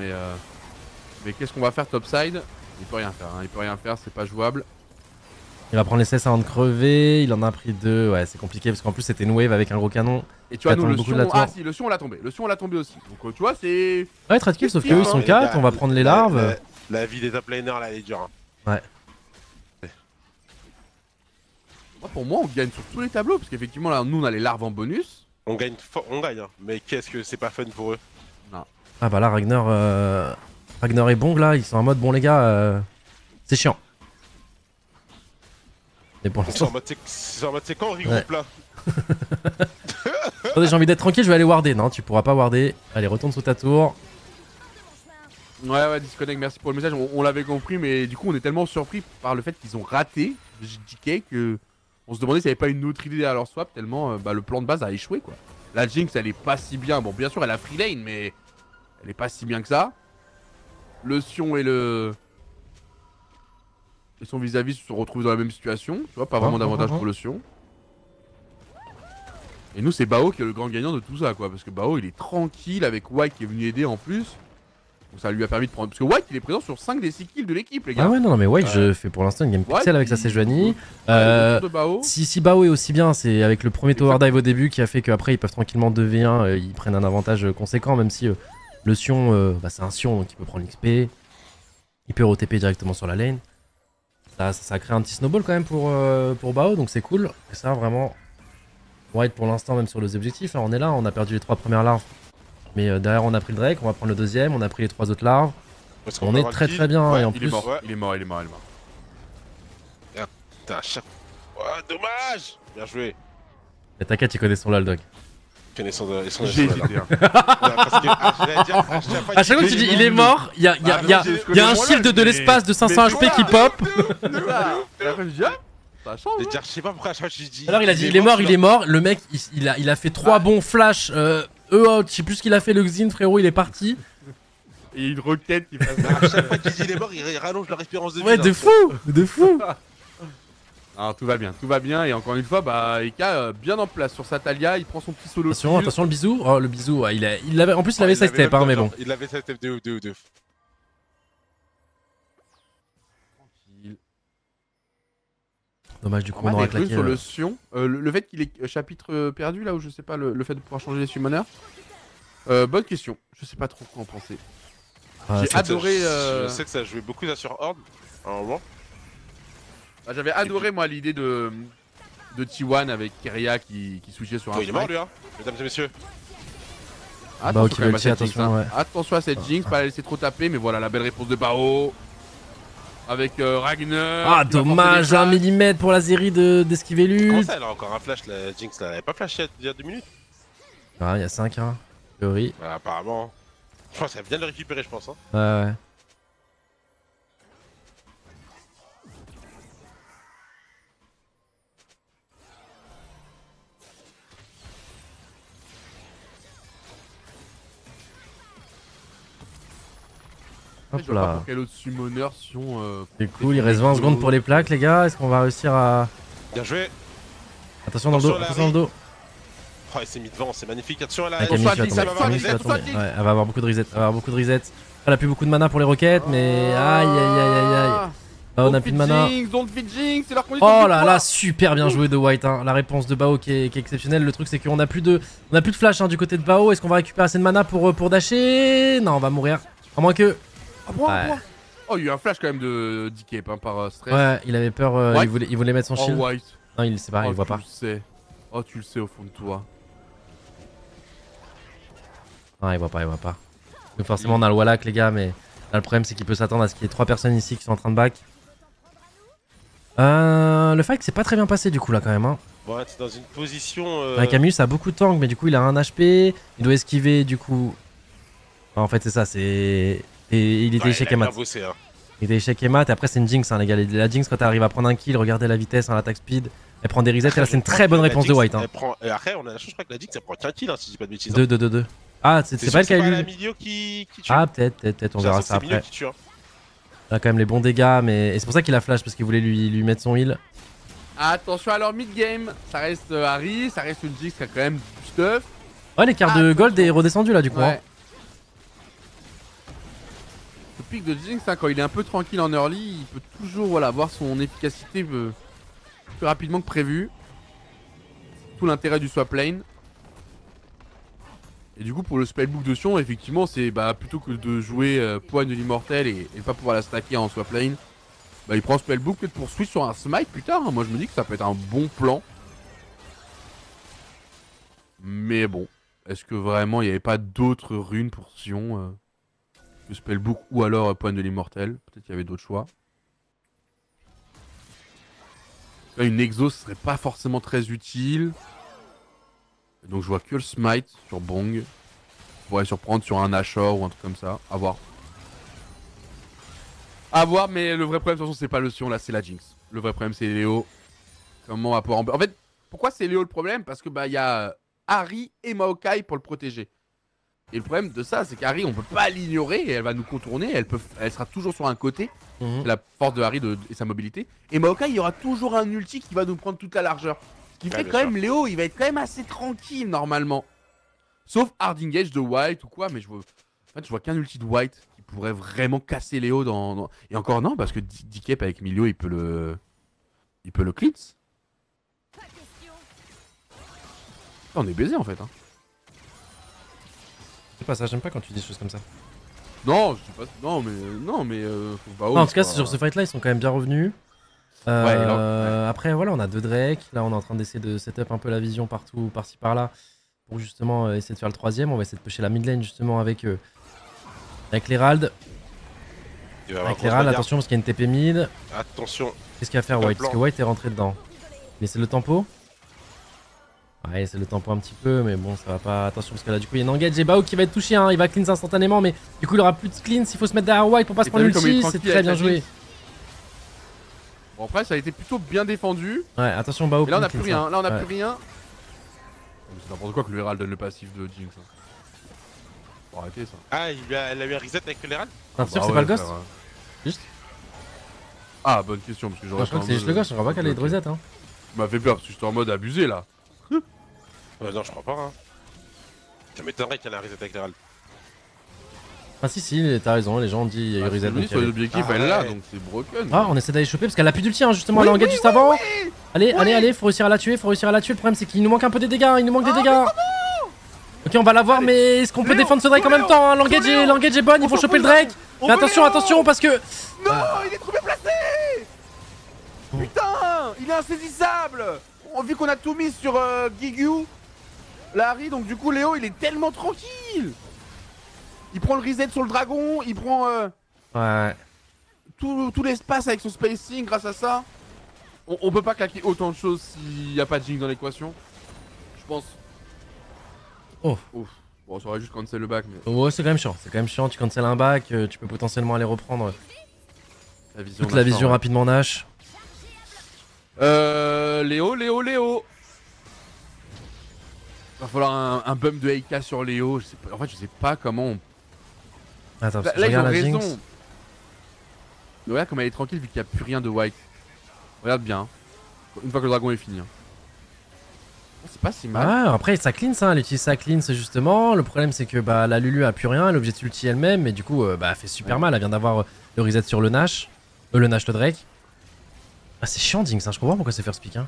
[SPEAKER 2] mais qu'est-ce qu'on va faire topside? Il peut rien faire hein, il peut rien faire, c'est pas jouable.
[SPEAKER 1] Il va prendre les CS avant de crever, il en a pris 2, ouais c'est compliqué parce qu'en plus c'était une wave avec un gros canon.
[SPEAKER 2] Et tu vois nous le Sion, ah si le Sion on l'a tombé, aussi. Donc tu vois c'est...
[SPEAKER 1] Ouais très kill sauf qu'eux ils sont 4, on va prendre les larves.
[SPEAKER 3] La vie des top laners là elle est dure hein.
[SPEAKER 1] Ouais.
[SPEAKER 2] Pour moi on gagne sur tous les tableaux parce qu'effectivement là nous on a les larves en bonus.
[SPEAKER 3] On gagne hein, mais qu'est-ce que c'est pas fun pour eux.
[SPEAKER 2] Non.
[SPEAKER 1] Ah bah là Ragnar et Bong là, ils sont en mode bon les gars, c'est chiant. Mais pour l'instant...
[SPEAKER 3] C'est en mode c'est quand on regroupe là.
[SPEAKER 1] Attendez j'ai envie d'être tranquille, je vais aller warder. Non tu pourras pas warder. Allez retourne sous ta tour.
[SPEAKER 2] Ouais disconnect, merci pour le message, on l'avait compris mais du coup on est tellement surpris par le fait qu'ils ont raté JK que on se demandait s'il n'y avait pas une autre idée à leur swap tellement le plan de base a échoué quoi. La Jinx elle est pas si bien, bon bien sûr elle a free lane mais elle est pas si bien que ça. Le Sion et son vis-à-vis se sont retrouvés dans la même situation, tu vois, pas vraiment d'avantage pour le Sion. Et nous c'est Bao qui est le grand gagnant de tout ça quoi, parce que Bao il est tranquille avec White qui est venu aider en plus. Donc ça lui a permis de prendre, parce que White il est présent sur 5 des 6 kills de l'équipe les gars.
[SPEAKER 1] Ah ouais non mais White je fais pour l'instant une game pixel avec sa Sejuani. Si Bao est aussi bien, c'est avec le premier tower dive au début qui a fait qu'après ils peuvent tranquillement 2v1, ils prennent un avantage conséquent même si le Sion, c'est un Sion donc il peut prendre l'XP. Il peut OTP directement sur la lane. Ça crée un petit snowball quand même pour Bao, donc c'est cool. Et ça vraiment, White pour l'instant même sur les objectifs, hein, on est là, on a perdu les 3 premières larves. Mais derrière on a pris le Drake, on va prendre le deuxième, on a pris les 3 autres larves. On est très bien
[SPEAKER 3] ouais,
[SPEAKER 1] et en plus...
[SPEAKER 2] Il est mort.
[SPEAKER 3] Putain, dommage. Bien joué.
[SPEAKER 1] Mais t'inquiète, il connaît son LOL dog.
[SPEAKER 2] J'ai hésité hein.
[SPEAKER 1] À chaque fois que tu dis il est mort, il y a un shield de l'espace de 500 HP qui pop.
[SPEAKER 3] Je sais pas pourquoi à chaque fois je dis.
[SPEAKER 1] Alors il a dit il est mort, le mec il a fait 3 bons flash out, je sais plus ce qu'il a fait le Xin frérot, il est parti.
[SPEAKER 2] Et une roquette qui passe.
[SPEAKER 3] À chaque fois qu'il dit il est mort, il rallonge leur espérance de vie.
[SPEAKER 1] Ouais de fou.
[SPEAKER 2] Alors tout va bien et encore une fois Eka bien en place sur sa Talia, il prend son petit solo.
[SPEAKER 1] Attention le bisou. Oh le bisou, ouais, il avait en plus il avait sa step hein mais bon.
[SPEAKER 3] Il avait sa step de ouf.
[SPEAKER 1] Dommage du coup on aura claqué.
[SPEAKER 2] Sur le Sion, le fait qu'il ait chapitre perdu là où je sais pas le fait de pouvoir changer les summoners. Bonne question, je sais pas trop quoi en penser. J'ai adoré.
[SPEAKER 3] Je sais que ça jouait beaucoup ça sur Horde à un moment.
[SPEAKER 2] J'avais adoré moi l'idée de T1 avec Keria qui switchait sur un.
[SPEAKER 3] Il est mort lui hein, mesdames et messieurs.
[SPEAKER 2] Attention à cette Jinx, pas la laisser trop taper, mais voilà la belle réponse de Bao. Avec Ragnar.
[SPEAKER 1] Ah dommage, 1 mm pour la série d'esquiver l'ult.
[SPEAKER 3] Comment ça elle a encore un flash la Jinx là, elle avait pas flashé il y a 2 minutes.
[SPEAKER 1] Ah il y a 5 hein, théorie.
[SPEAKER 3] Bah, apparemment. Je pense qu'elle vient de le récupérer je pense hein.
[SPEAKER 1] Ouais. Hop
[SPEAKER 2] Je vois pas
[SPEAKER 1] là.
[SPEAKER 2] pour quel autre summoner si on.
[SPEAKER 1] C'est cool, il reste 20 secondes pour les plaques, les gars. Est-ce qu'on va réussir à.
[SPEAKER 3] Bien joué.
[SPEAKER 1] Attention dans le dos,
[SPEAKER 3] Attention,
[SPEAKER 1] attention dans le dos.
[SPEAKER 3] Oh, il s'est mis devant, c'est magnifique. Attention à la.
[SPEAKER 1] Ah, Camille, tu vas
[SPEAKER 2] Attention,
[SPEAKER 1] tomber.
[SPEAKER 2] attention,
[SPEAKER 1] Camille, tu vas
[SPEAKER 2] attention,
[SPEAKER 1] tomber. Ouais, elle va avoir beaucoup de reset. Elle va avoir beaucoup de reset. Elle a plus beaucoup de mana pour les roquettes, mais aïe aïe aïe aïe aïe. Ah, on a plus de mana.
[SPEAKER 2] Don't feed Jinx, c'est leur condition
[SPEAKER 1] Oh
[SPEAKER 2] de
[SPEAKER 1] là
[SPEAKER 2] victoire.
[SPEAKER 1] là, super bien joué de White. Hein. La réponse de Bao qui est exceptionnelle. Le truc, c'est qu'on a plus de flash hein, du côté de Bao. Est-ce qu'on va récupérer assez de mana pour dasher? Non, on va mourir. À moins que.
[SPEAKER 2] Ah bon,
[SPEAKER 1] Ouais.
[SPEAKER 2] bon. Oh, il y a eu un flash quand même de Dikep hein, par stress.
[SPEAKER 1] Ouais, il avait peur.
[SPEAKER 2] White.
[SPEAKER 1] Il voulait mettre son
[SPEAKER 2] Oh,
[SPEAKER 1] shield.
[SPEAKER 2] White.
[SPEAKER 1] Non, il sait pas,
[SPEAKER 2] Oh,
[SPEAKER 1] il voit
[SPEAKER 2] tu
[SPEAKER 1] pas.
[SPEAKER 2] le sais. Oh, tu le sais au fond de toi.
[SPEAKER 1] Non, il voit pas, il voit pas. Donc forcément, on a le Wallach, les gars, mais là, le problème, c'est qu'il peut s'attendre à ce qu'il y ait 3 personnes ici qui sont en train de back. Le fight s'est pas très bien passé du coup là quand même. Hein.
[SPEAKER 3] Ouais, t'es dans une position.
[SPEAKER 1] Camus a beaucoup de tank, mais du coup il a un HP. Il doit esquiver du coup. En fait, c'est ça, c'est. Et il était
[SPEAKER 3] Ouais,
[SPEAKER 1] échec
[SPEAKER 3] il a
[SPEAKER 1] et mat.
[SPEAKER 3] bien bossé, hein.
[SPEAKER 1] Il était échec et mat. Et après, c'est une Jinx, hein, les gars. La Jinx, quand elle arrive à prendre un kill, regardez la vitesse, hein, l'attaque speed. Elle prend des resets. Et là, c'est une très bonne réponse de White. Hein.
[SPEAKER 3] Après, on a la chance, je crois que la Jinx, ça prend qu'un kill, hein, si je dis pas de bêtises.
[SPEAKER 1] 2. Ah, c'est pas elle qui a
[SPEAKER 3] la
[SPEAKER 1] eu.
[SPEAKER 3] milieu qui tue.
[SPEAKER 1] Ah, peut-être, on verra ça
[SPEAKER 3] C'est Milieu
[SPEAKER 1] après.
[SPEAKER 3] qui tue, hein.
[SPEAKER 1] Il a quand même les bons dégâts, mais. Et c'est pour ça qu'il a flash, parce qu'il voulait lui mettre son heal.
[SPEAKER 2] Attention à leur mid-game. Ça reste Harry, ça reste une Jinx qui a quand même du stuff.
[SPEAKER 1] Ouais, l'écart de gold est redescendu là, du coup. Hein.
[SPEAKER 2] Ouais. Le pic de Jinx, hein, quand il est un peu tranquille en early, il peut toujours voilà, avoir son efficacité plus rapidement que prévu. Tout l'intérêt du swap lane. Et du coup, pour le spellbook de Sion, effectivement, c'est plutôt que de jouer poigne de l'immortel et pas pouvoir la stacker en swap lane, il prend spellbook peut-être pour switch sur un smite plus tard. Hein. Moi, je me dis que ça peut être un bon plan. Mais bon, est-ce que vraiment il n'y avait pas d'autres runes pour Sion que spellbook ou alors poigne de l'immortel? Peut-être qu'il y avait d'autres choix. Là, une exo ce serait pas forcément très utile. Donc je vois que le smite sur Bong. Je pourrais surprendre sur un Nashor ou un truc comme ça. À voir. À voir, mais le vrai problème de toute façon c'est pas le Sion là, c'est la Jinx. Le vrai problème c'est Léo. Comment on va pouvoir... En fait, pourquoi c'est Léo le problème? Parce que il y a Harry et Maokai pour le protéger. Et le problème de ça, c'est qu'Harry, on peut pas l'ignorer et elle va nous contourner. Elle sera toujours sur un côté. C'est la force de Harry et sa mobilité. Et Maokai, il y aura toujours un ulti qui va nous prendre toute la largeur. Ce qui fait quand même, Léo, il va être quand même assez tranquille normalement. Sauf hard engage de White ou quoi, mais je vois qu'un ulti de White qui pourrait vraiment casser Léo dans... Et encore non, parce que Dikep avec Milio, il peut le cleanse. On est baisé en fait. Hein.
[SPEAKER 1] C'est pas ça, j'aime pas quand tu dis des choses comme ça.
[SPEAKER 2] Non, je sais pas. Non, mais faut pas.
[SPEAKER 1] Non, en tout cas, sur ce fight là, ils sont quand même bien revenus. Après, voilà, on a 2 Drake. Là, on est en train d'essayer de setup un peu la vision partout, par-ci par-là. Pour justement essayer de faire le 3ème. On va essayer de pusher la mid lane justement avec l'Herald. Avec l'Herald, attention parce qu'il y a une TP mid.
[SPEAKER 3] Attention.
[SPEAKER 1] Qu'est-ce qu'il va faire White? Parce que White est rentré dedans. Il essaie le tempo. Ouais, c'est le tempo un petit peu, mais bon, ça va pas. Attention, parce que là, du coup, il y a une engage et Bao qui va être touché. Hein. Il va cleanse instantanément, mais du coup, il aura plus de cleanse. Il faut se mettre derrière White pour pas se prendre l'ulti. C'est très bien joué.
[SPEAKER 2] Bon, après, ça a été plutôt bien défendu.
[SPEAKER 1] Ouais, attention, Bao.
[SPEAKER 2] Et là, on a plus rien. Là, on a plus rien. C'est n'importe quoi que le Herald donne le passif de Jinx. Hein. Faut arrêter ça.
[SPEAKER 3] Ah, elle a eu un reset avec l'Herald?
[SPEAKER 1] T'es sûr que c'est pas le ghost? Juste.
[SPEAKER 2] Ah, bonne question. Parce que
[SPEAKER 1] Je crois que c'est juste le ghost. Je crois pas qu'elle ait de reset. Hein.
[SPEAKER 2] Tu m'as fait peur parce que j'étais en mode abusé là.
[SPEAKER 3] Non, je crois pas. Hein. Ça m'étonnerait qu'elle ait un reset avec l'Herald.
[SPEAKER 1] Ah, si, t'as raison. Les gens ont dit il y a eu reset.
[SPEAKER 2] Sur l'objectif, elle là, donc c'est broken.
[SPEAKER 1] Ah, on essaie d'aller choper parce qu'elle a plus d'ulti, hein, justement. Elle a engage juste avant. Allez, faut réussir à la tuer. Le problème, c'est qu'il nous manque un peu des dégâts. Il nous manque des dégâts. Ok, on va l'avoir, mais est-ce qu'on peut défendre ce Drake en même temps? Hein? L'engage est bonne, il faut choper le Drake. Mais attention, parce que.
[SPEAKER 2] Non, il est trop bien placé. Putain, il est insaisissable. Vu qu'on a tout mis sur Gigyu, Larry, donc du coup Léo il est tellement tranquille. Il prend le reset sur le dragon, il prend
[SPEAKER 1] Ouais.
[SPEAKER 2] tout l'espace avec son spacing grâce à ça. On peut pas claquer autant de choses s'il n'y a pas de Jinx dans l'équation. Je pense.
[SPEAKER 1] Oh.
[SPEAKER 2] Ouf. Bon, ça aurait juste cancel le back, mais.
[SPEAKER 1] Ouais, c'est quand même chiant. Tu cancel un back, tu peux potentiellement aller reprendre toute la vision rapidement Nash.
[SPEAKER 2] Léo. Va falloir un bump de AK sur Léo. En fait, je sais pas comment on.
[SPEAKER 1] Attends, parce que
[SPEAKER 2] Là,
[SPEAKER 1] je
[SPEAKER 2] ils ont
[SPEAKER 1] regarde la
[SPEAKER 2] raison.
[SPEAKER 1] Jinx.
[SPEAKER 2] Mais regarde comme elle est tranquille vu qu'il n'y a plus rien de white. Regarde bien. Une fois que le dragon est fini. C'est pas si mal.
[SPEAKER 1] Ah, après ça cleanse, hein, elle utilise sa cleanse justement. Le problème c'est que bah, la Lulu a plus rien, elle est obligée de ulti elle-même, mais du coup bah, elle fait super mal. Elle vient d'avoir le reset sur le Nash. Le Drake. Ah, c'est chiant Jinx, hein, je comprends pourquoi c'est first pick. Hein.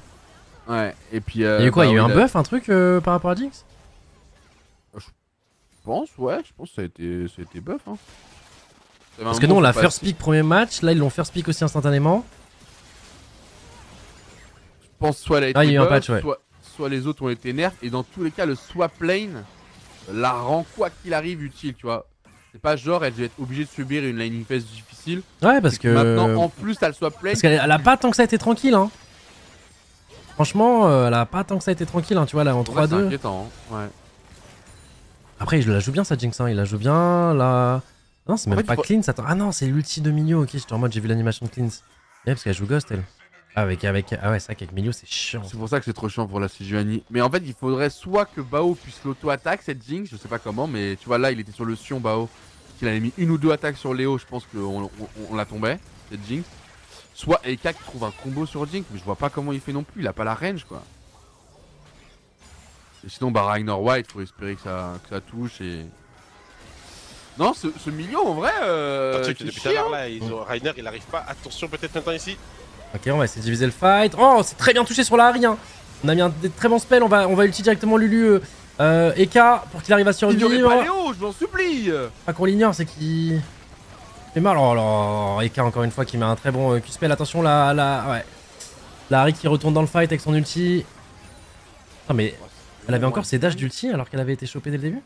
[SPEAKER 2] Ouais, et puis.
[SPEAKER 1] Il y a eu quoi, il y a eu un buff, un truc par rapport à Jinx?
[SPEAKER 2] Je pense que ça a été buff. Hein.
[SPEAKER 1] Parce que nous on l'a first pick premier match, là ils l'ont first pick aussi instantanément.
[SPEAKER 2] Je pense soit elle a été
[SPEAKER 1] il y a eu un
[SPEAKER 2] buff,
[SPEAKER 1] patch, ouais.
[SPEAKER 2] soit les autres ont été nerfs, et dans tous les cas, le swap lane la rend quoi qu'il arrive utile, tu vois. C'est pas genre elle va être obligée de subir une laning phase difficile.
[SPEAKER 1] Ouais, parce que.
[SPEAKER 2] Maintenant, en plus, t'as le swap lane.
[SPEAKER 1] Parce qu'elle a pas tant que ça été tranquille, hein. Franchement, elle a pas tant que ça été tranquille, hein, tu vois, là en 3-2.
[SPEAKER 2] C'est inquiétant, hein. Ouais.
[SPEAKER 1] Après, il la joue bien sa Jinx, hein. Il la joue bien, là. Non, c'est même pas cleanse. Attends. Ah non, c'est l'ulti de Milio. Ok, j'étais en mode, j'ai vu l'animation de cleanse. Ouais, parce qu'elle joue Ghost, elle. Ah, ah ouais, c'est vrai qu'avec Milio, c'est chiant.
[SPEAKER 2] C'est pour ça que c'est trop chiant pour la Sejuani. Mais en fait, il faudrait soit que Bao puisse l'auto-attaque cette Jinx, je sais pas comment, mais tu vois, là, il était sur le Sion Bao. Qu'il avait mis une ou deux attaques sur Léo, je pense qu'on la tombait, cette Jinx. Soit Eka qui trouve un combo sur Jinx, mais je vois pas comment il fait non plus, il a pas la range, quoi. Et sinon, bah, Ragnor White, faut espérer que ça touche et. Non, ce milieu en vrai.
[SPEAKER 3] Depuis tout à l'heure là, Rainer il arrive pas. Attention, peut-être maintenant ici.
[SPEAKER 1] Ok, on va essayer de diviser le fight. Oh, c'est très bien touché sur la Harry. Hein. On a mis des très bons spells. On va ulti directement Lulu Eka pour qu'il arrive à survivre.
[SPEAKER 2] Ignorez pas Léo, je m'en supplie.
[SPEAKER 1] Pas qu'on l'ignore, c'est qu'il fait mal. Oh là, Eka encore une fois qui met un très bon Q-spell. Attention, ouais. La Harry qui retourne dans le fight avec son ulti. Non mais elle avait encore ses dashs d'ulti alors qu'elle avait été chopée dès le début.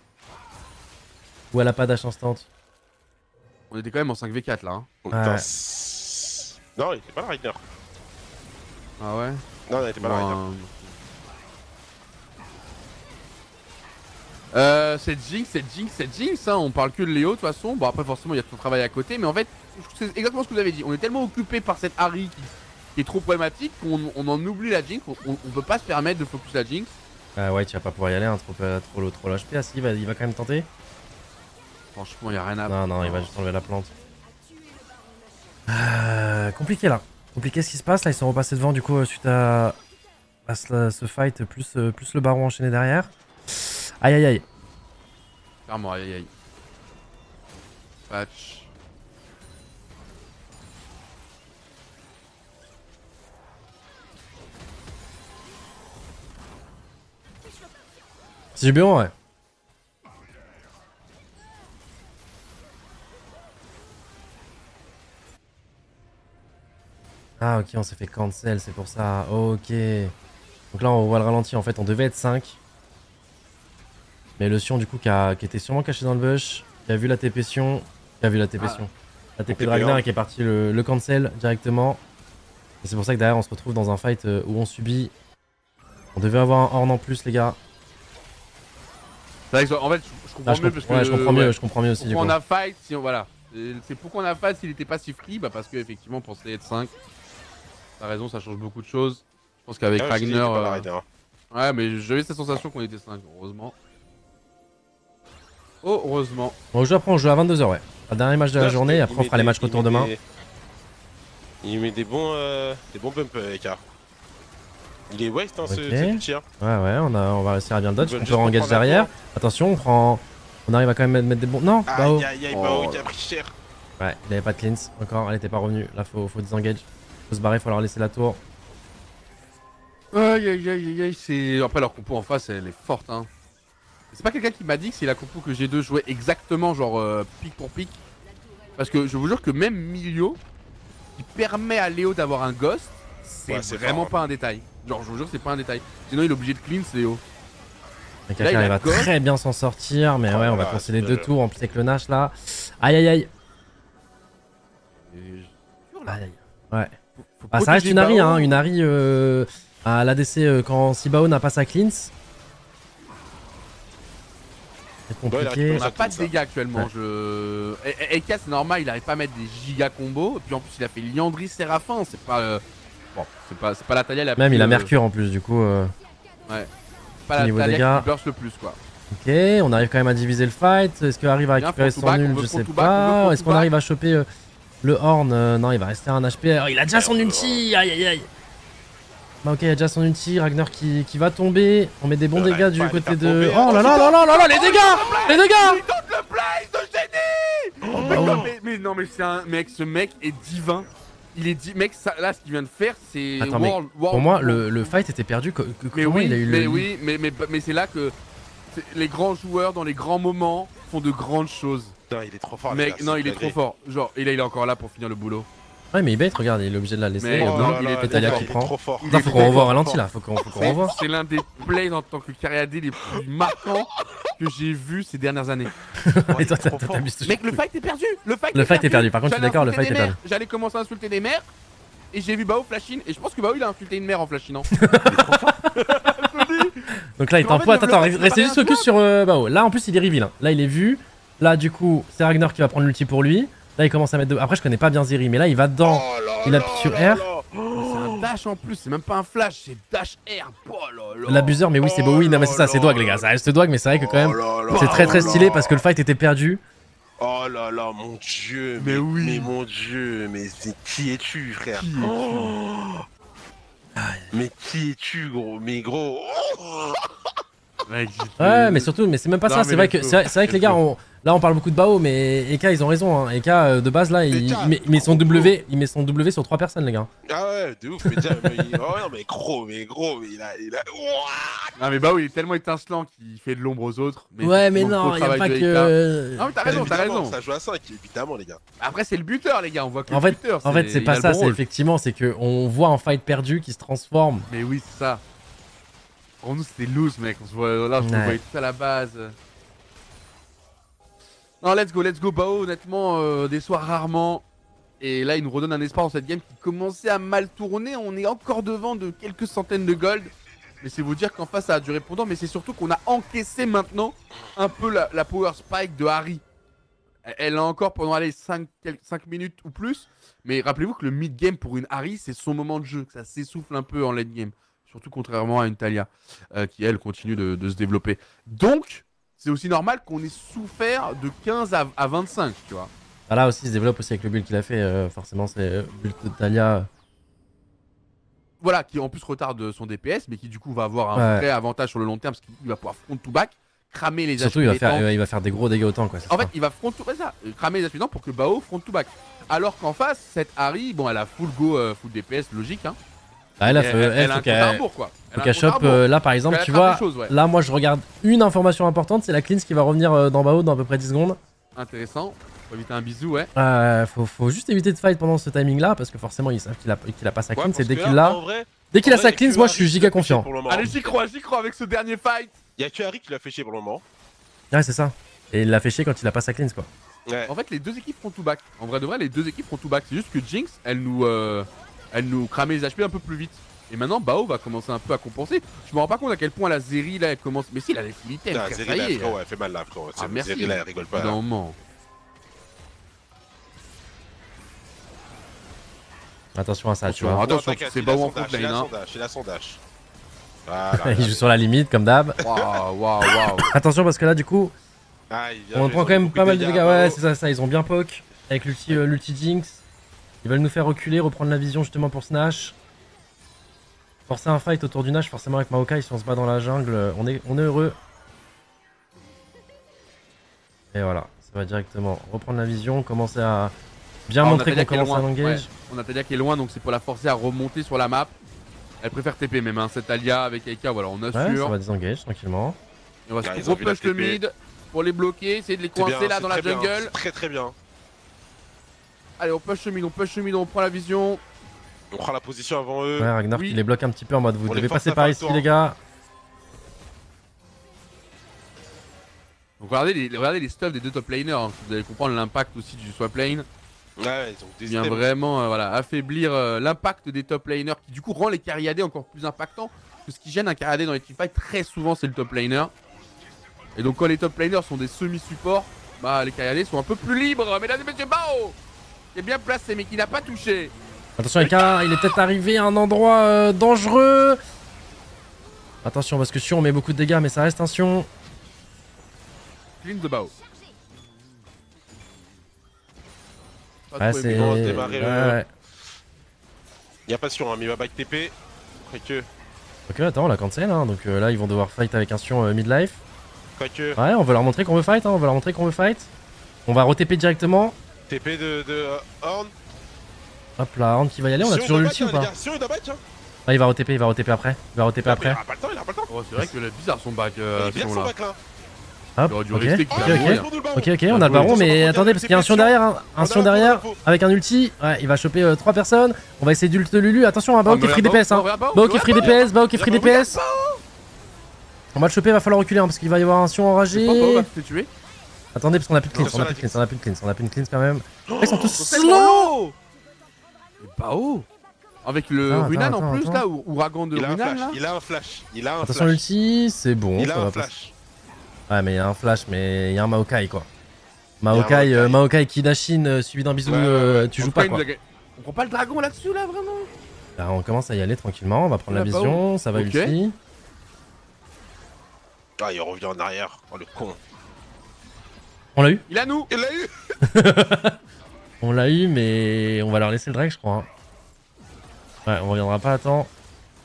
[SPEAKER 1] Ou elle a pas dash instant?
[SPEAKER 2] On était quand même en 5v4 là. Hein.
[SPEAKER 1] Ouais.
[SPEAKER 3] Non, il était pas là, Rainer.
[SPEAKER 2] Ah ouais?
[SPEAKER 3] Non, il était pas là, Rainer.
[SPEAKER 2] Cette Jinx, hein, on parle que de Léo de toute façon. Bon, après, forcément, il y a tout le travail à côté. Mais en fait, c'est exactement ce que vous avez dit. On est tellement occupé par cette Harry qui est trop problématique qu'on en oublie la Jinx. On peut pas se permettre de focus la Jinx.
[SPEAKER 1] Ouais, tu vas pas pouvoir y aller, hein, trop HP. Ah, si, il va quand même tenter.
[SPEAKER 2] Franchement, il y a rien à.
[SPEAKER 1] Non, il va juste enlever la plante. Compliqué là. Compliqué ce qui se passe. Là, ils sont repassés devant du coup suite à ce fight, plus le baron enchaîné derrière. Aïe aïe aïe.
[SPEAKER 2] Clairement, aïe aïe aïe. Patch.
[SPEAKER 1] C'est du bureau, ouais. Ah ok, on s'est fait cancel, c'est pour ça. Ok. Donc là on voit le ralenti, en fait on devait être 5. Mais le Sion du coup qui était sûrement caché dans le bush, qui a vu la TP Sion, La TP de Ragnar qui est parti le cancel directement. Et c'est pour ça que derrière on se retrouve dans un fight où on subit. On devait avoir un horn en plus les gars.
[SPEAKER 2] En fait je comprends mieux parce que...
[SPEAKER 1] Ouais, je comprends mieux aussi du coup.
[SPEAKER 2] On a fight, si on... voilà. C'est pourquoi on a fight s'il était pas si free, bah parce que effectivement pour être 5. T'as raison, ça change beaucoup de choses. Je pense qu'avec Ragnar... Ouais, mais j'avais cette sensation qu'on était 5, heureusement. Oh, heureusement.
[SPEAKER 1] Bon, après on joue à 22h, ouais. Le dernier match de la journée, après on fera les matchs retour demain.
[SPEAKER 3] Il met des bons bumps, Eka. Il est waste, hein, ce tir.
[SPEAKER 1] Ouais, on va réussir à bien le dodge. On peut engage derrière. Attention, on arrive à quand même mettre des bons... Non, Bao.
[SPEAKER 3] Aïe, Bao qui a pris cher.
[SPEAKER 1] Ouais, il avait pas de cleanse encore, elle était pas revenue. Là, faut disengage. Faut se barrer, faut leur laisser la tour.
[SPEAKER 2] Aïe, c'est... Après, leur compo en face, elle est forte, hein. C'est pas quelqu'un qui m'a dit que c'est la compo que G2 jouait exactement, genre pic pour pic. Parce que je vous jure que même Milio, qui permet à Léo d'avoir un ghost, c'est vraiment pas un détail. Genre, je vous jure que c'est pas un détail. Sinon, il est obligé de cleanse, Léo.
[SPEAKER 1] Quelqu'un va très bien s'en sortir, mais ouais, on va passer les 2 tours en plus avec le Nash là. Aïe. Ouais. Ah, ça reste une Harry, hein, une Harry à l'ADC quand Sibao n'a pas sa cleanse. C'est compliqué.
[SPEAKER 2] On a pas de dégâts actuellement. Eka, c'est normal, il arrive pas à mettre des giga combos. Et puis en plus, il a fait Liandry Séraphin. C'est pas. Bon, c'est pas la Talia la plus.
[SPEAKER 1] Même il a Mercure en plus, du coup.
[SPEAKER 2] Ouais. Pas la Talia qui burst le plus, quoi.
[SPEAKER 1] Ok, on arrive quand même à diviser le fight. Est-ce qu'il arrive à récupérer son nul? Je sais pas. Est-ce qu'on arrive à choper Le Horn, non, il va rester à un HP. Oh, il a déjà son ulti. Aïe aïe aïe. Bah ok, il a déjà son ulti. Ragnar qui va tomber. On met des bons dégâts du côté de... Oh là là là là là là, les dégâts. Les dégâts.
[SPEAKER 2] Il tente le play de génie.
[SPEAKER 1] Oh,
[SPEAKER 2] non, mais non, mais c'est un mec, ce mec est divin. Il est mec, ça, là, ce qu'il vient de faire, c'est...
[SPEAKER 1] Attends, mais pour moi, le fight était perdu.
[SPEAKER 2] Mais
[SPEAKER 1] Comment
[SPEAKER 2] oui,
[SPEAKER 1] il a eu
[SPEAKER 2] mais
[SPEAKER 1] le...
[SPEAKER 2] oui, mais c'est là que les grands joueurs, dans les grands moments, font de grandes choses.
[SPEAKER 3] Non, il est trop fort.
[SPEAKER 2] Mec, non, il est trop fort. Genre, et là, il est encore là pour finir le boulot.
[SPEAKER 1] Ouais, mais il bait, regarde, il est obligé de la laisser.
[SPEAKER 2] Mais non, il est
[SPEAKER 1] Talia
[SPEAKER 2] trop
[SPEAKER 1] qui
[SPEAKER 2] fort.
[SPEAKER 1] prend.
[SPEAKER 3] trop fort.
[SPEAKER 1] Putain, faut qu'on revoie au ralenti là, faut qu'on revoie.
[SPEAKER 2] C'est l'un des plays en tant que carrière les plus marquants que j'ai vu ces dernières années.
[SPEAKER 1] Et toi, t'abuses toujours.
[SPEAKER 2] Mec, le fight est perdu. Le
[SPEAKER 1] fight est perdu. Par contre, je suis d'accord, le fight est perdu.
[SPEAKER 2] J'allais commencer à insulter des mères et j'ai vu Bao flash in et je pense que Bao il a insulté une mère en flash in.
[SPEAKER 1] Donc là, il t'en pointe. Attends, restez juste focus sur Bao. Là, en plus, il est reveal. Là, il est vu. Là, du coup, c'est Ragnar qui va prendre l'ulti pour lui. Là, il commence à mettre de... Après, je connais pas bien Zeri, mais là, il va dedans. Il appuie sur R.
[SPEAKER 2] C'est un dash en plus, c'est même pas un flash, c'est dash R. Oh là là.
[SPEAKER 1] L'abuseur, mais oui, c'est beau. Oui, non, mais c'est ça, c'est Dwag, les gars. Ça reste Dwag, mais c'est vrai que quand même, c'est très très stylé parce que le fight était perdu.
[SPEAKER 3] Oh là là, mon dieu.
[SPEAKER 2] Mais oui.
[SPEAKER 3] Mais mon dieu, mais qui es-tu, frère? Mais qui es-tu, gros? Mais gros.
[SPEAKER 1] Ouais, mais surtout, mais c'est même pas ça. C'est vrai que les gars, là on parle beaucoup de Bao, mais Eka ils ont raison. Hein. Eka de base là, il met son W sur 3 personnes, les gars.
[SPEAKER 3] Ah ouais, de ouf. Mais déjà, oh non, mais gros, mais il a.
[SPEAKER 2] Non mais Bao il est tellement étincelant qu'il fait de l'ombre aux autres. Mais
[SPEAKER 1] ouais, mais non, y'a pas que.
[SPEAKER 2] Non mais t'as raison,
[SPEAKER 3] Ça joue à 5, évidemment, les gars.
[SPEAKER 2] Après c'est le buteur, les gars. On voit que
[SPEAKER 1] En
[SPEAKER 2] le buteur.
[SPEAKER 1] fait, c'est pas ça. C'est effectivement, c'est que on voit un fight perdu qui se transforme.
[SPEAKER 2] Mais oui, c'est ça. Pour nous c'était loose, mec. On se voit là, je me voyais tout à la base. Non, let's go, Bao, honnêtement, déçoit rarement. Et là, il nous redonne un espoir dans cette game qui commençait à mal tourner. On est encore devant de quelques centaines de gold. Mais c'est vous dire qu'en face, ça a du répondant. Mais c'est surtout qu'on a encaissé maintenant un peu la power spike de Harry. Elle a encore pendant aller 5 minutes ou plus. Mais rappelez-vous que le mid-game pour une Harry, c'est son moment de jeu. Que ça s'essouffle un peu en late game. Surtout contrairement à une Talia qui, elle, continue de se développer. Donc... c'est aussi normal qu'on ait souffert de 15 à 25, tu vois.
[SPEAKER 1] Ah là aussi, il se développe aussi avec le build qu'il a fait. Forcément, c'est le build de Talia.
[SPEAKER 2] Voilà, qui en plus retarde son DPS, mais qui du coup va avoir un vrai avantage sur le long terme, parce qu'il va pouvoir front to back, cramer les HP.
[SPEAKER 1] Surtout, il va faire des gros dégâts au temps, quoi.
[SPEAKER 2] En fait, il va front to back, cramer les HP pour que Bao front to back. Alors qu'en face, cette Harry, bon, elle a full go, full DPS, logique, hein.
[SPEAKER 1] Ah, elle faut qu'elle chope. Là, par exemple, tu vois, là, moi, je regarde une information importante, c'est la cleanse qui va revenir dans Bao dans à peu près 10 secondes.
[SPEAKER 2] Intéressant. Faut éviter un bisou, ouais.
[SPEAKER 1] Faut juste éviter de fight pendant ce timing-là, parce que forcément, ils savent qu'il a pas sa cleanse, et dès qu'il l'a...
[SPEAKER 3] vrai,
[SPEAKER 1] dès qu'il a sa cleanse, moi, je suis giga confiant.
[SPEAKER 2] Allez, j'y crois avec ce dernier fight.
[SPEAKER 3] Y'a que Harry qui l'a fait chier pour le moment.
[SPEAKER 1] Ouais, c'est ça. Et il l'a fait chier quand il a pas sa cleanse, quoi.
[SPEAKER 3] Ouais.
[SPEAKER 2] En fait, les deux équipes front to back. En vrai de vrai, les deux équipes front to back. C'est juste que Jinx, elle nous cramait les HP un peu plus vite. Et maintenant, Bao va commencer un peu à compenser. Je me rends pas compte à quel point la Zeri là elle commence. Mais si, elle a les full items.
[SPEAKER 3] Ah, Zeri là, frérot, elle fait mal là, frérot.
[SPEAKER 2] Ah, merci.
[SPEAKER 3] Zeri là, elle rigole pas.
[SPEAKER 2] Moment.
[SPEAKER 1] Attention à ça, tu vois.
[SPEAKER 2] Attention, c'est Bao en front lane. Hein.
[SPEAKER 3] C'est la sondage.
[SPEAKER 1] Il joue sur la limite, comme d'hab.
[SPEAKER 2] Waouh.
[SPEAKER 1] Attention, parce que là, du coup, on prend quand même pas mal de dégâts. Ouais, c'est ça, ils ont bien poke. Avec l'ulti Jinx. Ils veulent nous faire reculer, reprendre la vision justement pour Snash. Forcer un fight autour du Nash, forcément avec Maokai, si on se bat dans la jungle, on est heureux. Et voilà, ça va directement reprendre la vision, commencer à bien montrer qu'on commence à l'engage.
[SPEAKER 2] Ouais. On a Talia qui est loin, donc c'est pour la forcer à remonter sur la map. Elle préfère TP même, hein, cette Talia avec Aika, voilà, on assure.
[SPEAKER 1] Ouais, ça va désengage tranquillement.
[SPEAKER 2] Et on va se repush le mid pour les bloquer, essayer de les coincer là dans la jungle.
[SPEAKER 3] Très bien.
[SPEAKER 2] Allez, on push le mid, on prend la vision.
[SPEAKER 3] On prend la position avant eux.
[SPEAKER 1] Ouais, Ragnar qui les bloque un petit peu en mode vous devez passer par ici, les gars.
[SPEAKER 2] Donc regardez les stuffs des deux top laners, hein. Vous allez comprendre l'impact aussi du swap lane.
[SPEAKER 3] Ouais, ils ont
[SPEAKER 2] vient vraiment voilà, affaiblir l'impact des top laners qui du coup rend les carry AD encore plus impactants. Parce que ce qui gêne un carry AD dans les teamfights très souvent c'est le top laner. Et donc quand les top laners sont des semi-supports, bah les carry AD sont un peu plus libres. Mesdames et messieurs, Bao qui est bien placé mais qui n'a pas touché.
[SPEAKER 1] Attention Eka, il est peut-être arrivé à un endroit dangereux. Attention parce que Sion on met beaucoup de dégâts mais ça reste un Sion.
[SPEAKER 2] Clean de Bao.
[SPEAKER 1] Ouais,
[SPEAKER 2] trop
[SPEAKER 1] c'est.
[SPEAKER 2] aimé.
[SPEAKER 3] On va démarrer
[SPEAKER 1] Ouais.
[SPEAKER 3] Y'a pas sûr, hein, mais il va back TP. Quoique.
[SPEAKER 1] Ok, attends, on la cancel, hein. Donc là, ils vont devoir fight avec un Sion midlife.
[SPEAKER 3] Quoique.
[SPEAKER 1] Ouais, on va leur montrer qu'on veut fight, hein. On va leur montrer qu'on veut fight. On va re-TP directement.
[SPEAKER 3] TP de Horn.
[SPEAKER 1] Hop là, Horn qui va y aller. On a
[SPEAKER 3] Sion,
[SPEAKER 1] toujours
[SPEAKER 3] il doit
[SPEAKER 1] l'ulti ou
[SPEAKER 3] back, hein, les
[SPEAKER 1] pas?
[SPEAKER 3] gars. Sion, il doit back, hein.
[SPEAKER 1] Ah, il va re-TP après. Il va re-TP
[SPEAKER 3] Il
[SPEAKER 1] après.
[SPEAKER 3] aura pas le temps, il aura pas le temps.
[SPEAKER 2] Oh, c'est vrai que la bizarre son bac.
[SPEAKER 3] Il est bien
[SPEAKER 2] Sion,
[SPEAKER 3] son
[SPEAKER 2] là.
[SPEAKER 3] back là.
[SPEAKER 1] Hop,
[SPEAKER 2] Il aurait dû
[SPEAKER 1] ok.
[SPEAKER 2] rester qu'il
[SPEAKER 1] Ok,
[SPEAKER 2] va
[SPEAKER 1] ok.
[SPEAKER 2] mourir.
[SPEAKER 1] Ok, ok, on a le baron, mais attendez, parce qu'il y a un Sion derrière, hein. Un Sion derrière, avec un ulti. Ouais, il va choper 3 personnes. On va essayer d'ult Lulu. Attention, Bao qui est free DPS, hein. Bao qui est free DPS, Bao qui est free DPS. On va le choper, va falloir reculer, hein, parce qu'il va y avoir un Sion enragé.
[SPEAKER 2] Bao va se fait tuer.
[SPEAKER 1] Attendez, parce qu'on a plus de cleanse,
[SPEAKER 3] Non,
[SPEAKER 1] on a plus de cleanse, on a plus de cleanse, on a plus de cleanse quand même. Ils sont tous
[SPEAKER 2] C'est
[SPEAKER 1] slow.
[SPEAKER 2] slow. Bao avec le
[SPEAKER 1] Attends,
[SPEAKER 2] Runan
[SPEAKER 1] attends,
[SPEAKER 2] en plus
[SPEAKER 1] attends.
[SPEAKER 2] là, ou Ouragan de
[SPEAKER 3] Il a un
[SPEAKER 2] Runan
[SPEAKER 3] flash,
[SPEAKER 2] là.
[SPEAKER 3] il a un flash, il a un
[SPEAKER 1] Attention
[SPEAKER 3] flash.
[SPEAKER 1] l'ulti, c'est bon.
[SPEAKER 3] Il a
[SPEAKER 1] ça
[SPEAKER 3] un
[SPEAKER 1] va passer.
[SPEAKER 3] flash.
[SPEAKER 1] Ouais, mais il y a un flash, mais il y a un Maokai quoi.
[SPEAKER 3] Maokai.
[SPEAKER 1] Maokai Kidashin suivi d'un bisou,
[SPEAKER 3] Ouais.
[SPEAKER 1] tu joues pas quoi.
[SPEAKER 2] On prend pas le dragon là-dessus là vraiment.
[SPEAKER 1] Là, on commence à y aller tranquillement, on va prendre la
[SPEAKER 2] Là, Bao.
[SPEAKER 1] vision, ça va
[SPEAKER 2] Ok.
[SPEAKER 1] ulti.
[SPEAKER 3] Ah, il revient en arrière. Oh le con.
[SPEAKER 1] On l'a eu.
[SPEAKER 2] Il a nous.
[SPEAKER 3] Il l'a eu.
[SPEAKER 1] On l'a eu, mais on va leur laisser le drag, je crois. hein. Ouais, on reviendra pas à temps.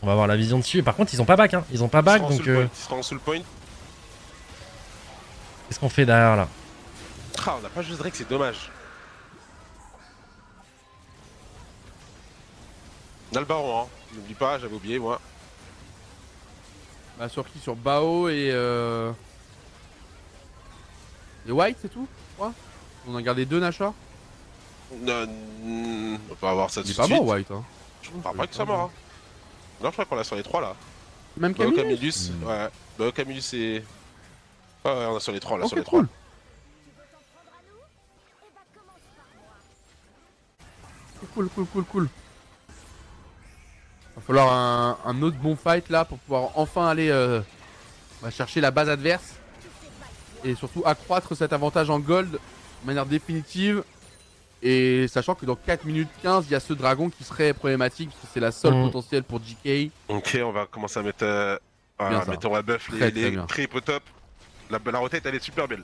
[SPEAKER 1] On va avoir la vision dessus. Et par contre, ils ont pas back, hein. Ils ont pas back, donc
[SPEAKER 3] Il sera en soul point.
[SPEAKER 1] qu'est-ce qu'on fait derrière là?
[SPEAKER 3] Ah, on a pas juste Drake, c'est dommage. On a le baron, hein. N'oublie pas, j'avais oublié moi.
[SPEAKER 2] Bah sur qui? Sur Bao et White, c'est tout? Ouais. On a gardé 2 Nashor.
[SPEAKER 3] On va avoir ça tout
[SPEAKER 2] Il est
[SPEAKER 3] de
[SPEAKER 2] pas
[SPEAKER 3] suite.
[SPEAKER 2] mort White hein.
[SPEAKER 3] Je crois pas que ça mort. Hein. Non, je crois qu'on l'a sur les 3 là.
[SPEAKER 2] Même
[SPEAKER 3] Bao,
[SPEAKER 2] Camillus.
[SPEAKER 3] Camillus, ouais. Bao, Camillus et... Ouais, on a sur les 3 là,
[SPEAKER 2] Ok,
[SPEAKER 3] sur les 3.
[SPEAKER 2] cool. Cool. Va falloir un autre bon fight là pour pouvoir enfin aller chercher la base adverse. Et surtout accroître cet avantage en gold de manière définitive. Et sachant que dans 4 minutes 15, il y a ce dragon qui serait problématique parce que c'est la seule potentielle pour GK.
[SPEAKER 3] Ok, on va commencer à mettre...
[SPEAKER 2] Bien ça.
[SPEAKER 3] mettons à buff
[SPEAKER 2] Très
[SPEAKER 3] les
[SPEAKER 2] bien.
[SPEAKER 3] creeps au top. La rotate elle est super belle.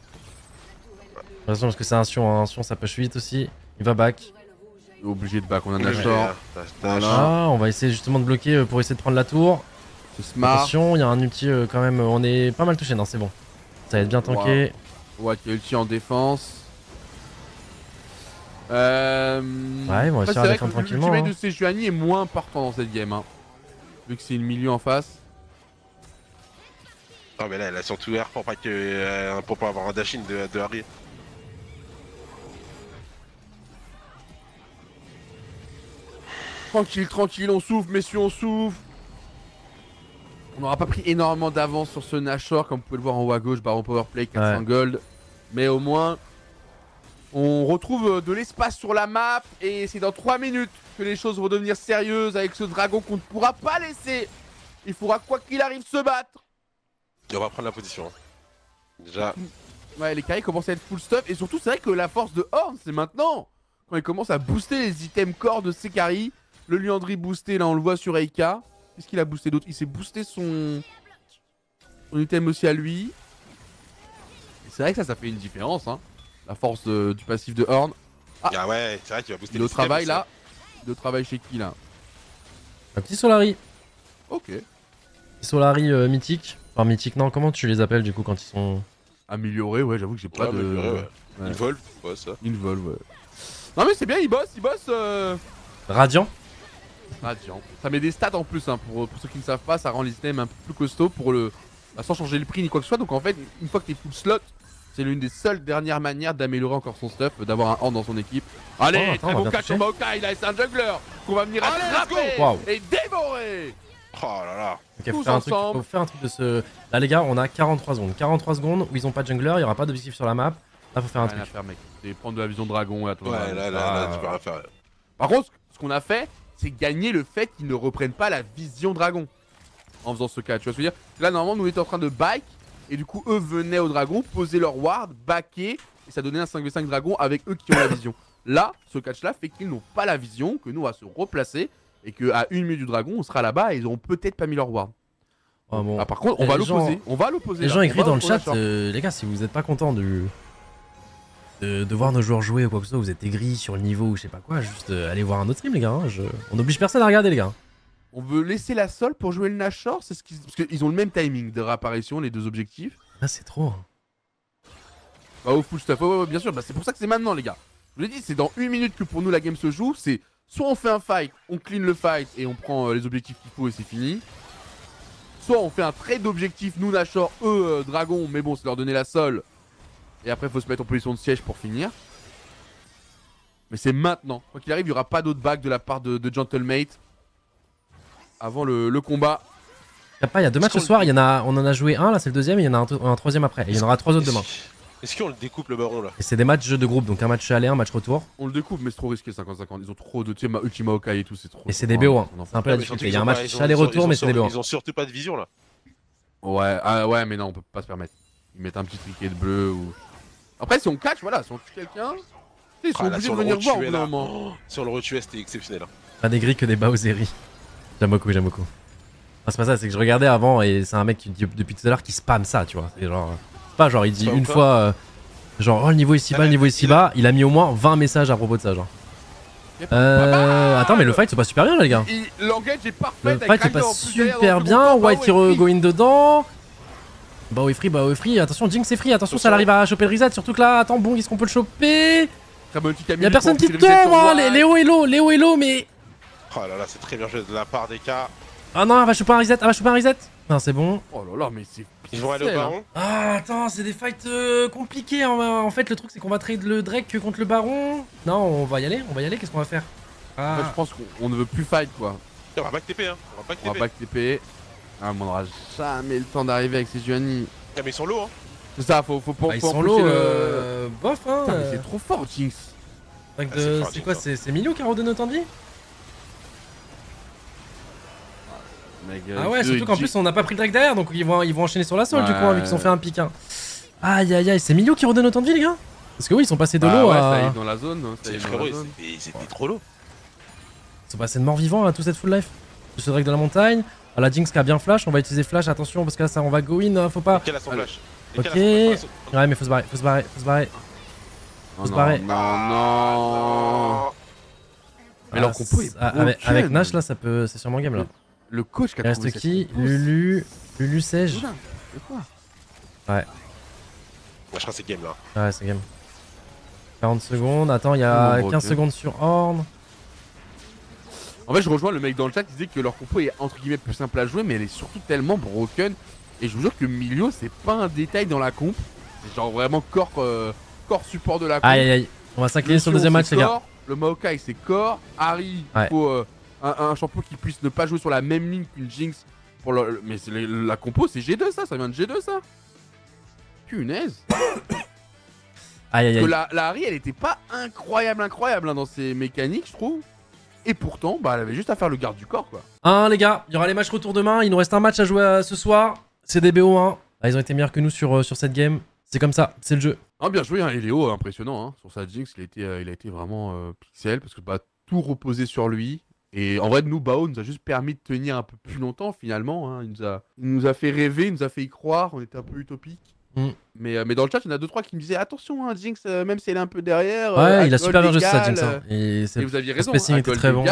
[SPEAKER 1] Attention, parce que c'est un Sion, hein. Un Sion ça push vite aussi. Il va back.
[SPEAKER 2] Obligé de back, on a un
[SPEAKER 3] Ouais,
[SPEAKER 2] Nashor.
[SPEAKER 3] Voilà.
[SPEAKER 1] Ah, on va essayer justement de bloquer pour essayer de prendre la tour.
[SPEAKER 2] C'est smart.
[SPEAKER 1] Attention, il y a un ulti quand même. On est pas mal touché, non, c'est bon. Ça va être bien tanké.
[SPEAKER 2] Ouais, qui a ulti en défense.
[SPEAKER 1] Ouais, ils vont réussir à défendre tranquillement.
[SPEAKER 2] L'ultimate
[SPEAKER 1] hein.
[SPEAKER 2] de Sejuani est moins important dans cette game. Hein. Vu que c'est une milieu en face.
[SPEAKER 3] Non mais là elle a surtout R pour pas avoir un dash-in de Harry.
[SPEAKER 2] Tranquille, on souffle, messieurs, on souffle. On n'aura pas pris énormément d'avance sur ce Nashor, comme vous pouvez le voir en haut à gauche, Baron Powerplay, 400 gold. Mais au moins, on retrouve de l'espace sur la map. Et c'est dans 3 minutes que les choses vont devenir sérieuses avec ce dragon qu'on ne pourra pas laisser. Il faudra quoi qu'il arrive se battre.
[SPEAKER 3] Et on va prendre la position. Déjà.
[SPEAKER 2] Ouais, les carrés commencent à être full stuff. Et surtout, c'est vrai que la force de Horn, c'est maintenant. Quand il commence à booster les items corps de ses carries. Le Liandry boosté, là on le voit sur Eika. Qu'est-ce qu'il a boosté d'autre? Il s'est boosté son item aussi à lui. Et c'est vrai que ça fait une différence, hein. La force du passif de Horn.
[SPEAKER 3] Ah ouais, c'est vrai qu'il va booster
[SPEAKER 2] Il est au
[SPEAKER 3] les items
[SPEAKER 2] travail
[SPEAKER 3] aussi.
[SPEAKER 2] là. Il est au travail chez qui là?
[SPEAKER 1] Un petit Solari.
[SPEAKER 2] Ok.
[SPEAKER 1] Petit Solari mythique. Enfin, mythique, non, comment tu les appelles du coup quand ils sont.
[SPEAKER 2] Amélioré, ouais, j'avoue que j'ai pas
[SPEAKER 3] Ouais,
[SPEAKER 2] de.
[SPEAKER 3] amélioré, ouais.
[SPEAKER 2] Ouais.
[SPEAKER 3] Involve, ouais, ça.
[SPEAKER 2] Involve, ouais. Non mais c'est bien, il bosse.
[SPEAKER 1] Radiant.
[SPEAKER 2] Radiant. Ça met des stats en plus, hein, pour ceux qui ne savent pas, ça rend les items un peu plus costauds pour le. Bah, sans changer le prix ni quoi que ce soit. Donc en fait, une fois que t'es full slot, c'est l'une des seules dernières manières d'améliorer encore son stuff, d'avoir un Horn dans son équipe. Allez,
[SPEAKER 1] Oh, attends,
[SPEAKER 2] très
[SPEAKER 1] on
[SPEAKER 2] bon
[SPEAKER 1] va bien
[SPEAKER 2] catch sur
[SPEAKER 1] toucher.
[SPEAKER 2] Maokai, là, c'est un jungler qu'on va venir
[SPEAKER 3] Allez, let's
[SPEAKER 2] attraper
[SPEAKER 1] go. Wow.
[SPEAKER 2] et dévorer.
[SPEAKER 3] Oh là là.
[SPEAKER 1] Ok,
[SPEAKER 2] Tous
[SPEAKER 1] faut faire un truc,
[SPEAKER 2] ensemble.
[SPEAKER 1] faut faire un truc de ce. Là, les gars, on a 43 secondes. 43 secondes où ils ont pas de jungler, il y aura pas d'objectif sur la map. Là, faut faire un
[SPEAKER 2] Rien à
[SPEAKER 1] truc.
[SPEAKER 2] faire, mec. C'est prendre de la vision dragon là,
[SPEAKER 3] Ouais, là, tu peux rien faire.
[SPEAKER 2] Par contre, ce qu'on a fait, c'est gagner le fait qu'ils ne reprennent pas la vision dragon en faisant ce catch. Tu vois ce que je veux dire? Là, normalement, nous étions en train de bike et du coup, eux venaient au dragon, poser leur ward, backer et ça donnait un 5v5 dragon avec eux qui ont la vision. Là, ce catch-là fait qu'ils n'ont pas la vision, que nous, on va se replacer et qu'à 1 minute du dragon, on sera là-bas et ils auront peut-être pas mis leur ward.
[SPEAKER 1] Oh, bon.
[SPEAKER 2] Ah, par contre, on
[SPEAKER 1] Et
[SPEAKER 2] va
[SPEAKER 1] les gens-
[SPEAKER 2] l'opposer. On va l'opposer.
[SPEAKER 1] Les
[SPEAKER 2] là.
[SPEAKER 1] gens
[SPEAKER 2] On
[SPEAKER 1] écrivent
[SPEAKER 2] va
[SPEAKER 1] dans le
[SPEAKER 2] opposer
[SPEAKER 1] chat,
[SPEAKER 2] à Short.
[SPEAKER 1] les gars, si vous êtes pas content du. de voir nos joueurs jouer ou quoi que ce soit, vous êtes aigris sur le niveau ou je sais pas quoi, juste allez voir un autre stream les gars. Hein, on n'oblige personne à regarder les gars.
[SPEAKER 2] On veut laisser la Sol pour jouer le Nashor, c'est parce qu'ils ont le même timing de réapparition, les deux objectifs.
[SPEAKER 1] Ah c'est trop.
[SPEAKER 2] Bah au full stuff, ouais, bien sûr, bah, c'est pour ça que c'est maintenant les gars. Je vous l'ai dit, c'est dans 1 minute que pour nous la game se joue, c'est soit on fait un fight, on clean le fight et on prend les objectifs qu'il faut et c'est fini. Soit on fait un trade d'objectifs, nous Nashor, eux Dragon, mais bon c'est leur donner la Sol. Et après faut se mettre en position de siège pour finir. Mais c'est maintenant, quoi qu'il arrive, il n'y aura pas d'autres bags de la part de Gentlemate. Avant le combat.
[SPEAKER 1] Il y a 2 matchs ce soir, on en a joué un, là c'est le deuxième, et il y en a un troisième après. Et il y en aura 3 autres demain.
[SPEAKER 3] Est-ce qu'on le découpe le baron là?
[SPEAKER 1] Et c'est des matchs de groupe, donc un match aller, un match retour.
[SPEAKER 2] On le découpe, mais c'est trop risqué 50-50. Ils ont trop de. Tu sais, Ultima Okai et tout, c'est trop.
[SPEAKER 1] Et c'est des BO1. C'est un peu la difficulté. Il y a un match aller-retour, mais c'est des BO1.
[SPEAKER 3] Ils ont surtout pas de vision là.
[SPEAKER 2] Ouais, ah, ouais, mais non, on peut pas se permettre. Ils mettent un petit triquet de bleu ou. Après, si on catch, voilà, si on tue quelqu'un, ils sont obligés de venir voir au bout d'un moment.
[SPEAKER 3] Si on le retuait, c'était exceptionnel.
[SPEAKER 1] Pas des grilles que des Bowseri. J'aime beaucoup, j'aime beaucoup. Ah, c'est pas ça, c'est que je regardais avant et c'est un mec qui, depuis tout à l'heure qui spam ça, tu vois. C'est genre. C'est pas genre, il dit une fois. Genre, oh, le niveau est si bas, le niveau est si bas. Il a mis au moins 20 messages à propos de ça, genre. Attends, mais le fight se passe super bien, là, les gars.
[SPEAKER 2] L'engage est parfait.
[SPEAKER 1] Le fight se passe super bien. White qui go in dedans. Bao est free. Attention, Jinx est free. Attention, ça arrive à choper le reset. Surtout que là, attends, bon, est-ce qu'on peut le choper? Y'a personne qui tombe, hein. Léo est low, mais.
[SPEAKER 3] Oh là là, c'est très bien joué de la part des cas.
[SPEAKER 1] Ah non, elle va choper un reset. Non, c'est bon.
[SPEAKER 2] Oh là là, mais c'est.
[SPEAKER 3] Ils vont aller au baron.
[SPEAKER 1] Ah, attends, c'est des fights compliqués. En fait, le truc, c'est qu'on va trade le Drake contre le baron. Non, on va y aller. Qu'est-ce qu'on va faire?
[SPEAKER 2] Ah. Je pense qu'on ne veut plus fight, quoi.
[SPEAKER 3] On va back TP, hein.
[SPEAKER 2] On va back TP. Ah, mais on aura jamais le temps d'arriver avec ces Juani.
[SPEAKER 3] Ah, mais ils sont low, hein.
[SPEAKER 2] C'est ça, faut
[SPEAKER 1] ils sont low, bof, hein.
[SPEAKER 2] Putain, mais c'est trop fort, Jinx.
[SPEAKER 1] C'est quoi? C'est Milio qui a redonné autant de vie? Ah ouais, surtout qu'en plus on n'a pas pris le Drake derrière, donc ils vont enchaîner sur la Sol du coup, hein, vu qu'ils ont fait un pic. Hein. Aïe aïe aïe, c'est Milio qui redonne autant de vie, les gars? Parce que oui, ils sont passés de l'eau à.
[SPEAKER 2] Ça y est dans la zone.
[SPEAKER 3] C'était trop low.
[SPEAKER 1] Ils sont passés de mort vivant à tout cette full life. Ce Drake de la montagne. Ah, la Jinx qui a bien flash, on va utiliser flash, attention parce que là ça on va go in, faut pas.
[SPEAKER 3] Quel a son flash?
[SPEAKER 1] Ok. Ouais, mais faut se barrer.
[SPEAKER 2] Non. Mais leur compo est
[SPEAKER 1] avec Nash là, ça peut. C'est sûrement game là.
[SPEAKER 2] Le coach qui a
[SPEAKER 1] trouvé reste qui? Lulu Sage.
[SPEAKER 2] C'est quoi?
[SPEAKER 1] Ouais.
[SPEAKER 3] Je crois que c'est game là.
[SPEAKER 1] Ouais, c'est game. 40 secondes. Attends, il y a 15 secondes sur Horn.
[SPEAKER 2] En fait, je rejoins le mec dans le chat qui disait que leur compo est entre guillemets plus simple à jouer, mais elle est surtout tellement broken. Et je vous jure que Milio, c'est pas un détail dans la comp. C'est genre vraiment corps support de la comp.
[SPEAKER 1] Aïe aïe aïe. On va s'incliner sur le deuxième match, les gars.
[SPEAKER 2] Le Maokai, c'est corps. Harry, il faut. Un champion qui puisse ne pas jouer sur la même ligne qu'une Jinx. Mais la compo, c'est G2 ça vient de G2 ça. Punaise.
[SPEAKER 1] Aïe aïe aïe.
[SPEAKER 2] La Harry, elle était pas incroyable hein, dans ses mécaniques, je trouve. Et pourtant, bah, elle avait juste à faire le garde du corps, quoi.
[SPEAKER 1] Les gars, il y aura les matchs retour demain. Il nous reste un match à jouer ce soir. C'est des BO1. Ah, ils ont été meilleurs que nous sur cette game. C'est comme ça, c'est le jeu.
[SPEAKER 2] Ah, bien joué, hein, et Léo, impressionnant. Hein. Sur sa Jinx, il a été vraiment pixel parce que bah, tout reposait sur lui. Et en vrai, nous, Bao nous a juste permis de tenir un peu plus longtemps finalement. Hein. Il nous a fait rêver, il nous a fait y croire. On était un peu utopique. Mais dans le chat, il y en a 2-3 qui me disaient attention, hein, Jinx, même si elle est un peu derrière.
[SPEAKER 1] Ouais, il a super bien joué sa Jinx. Hein.
[SPEAKER 2] Et vous aviez raison,
[SPEAKER 1] le spacing était très bon.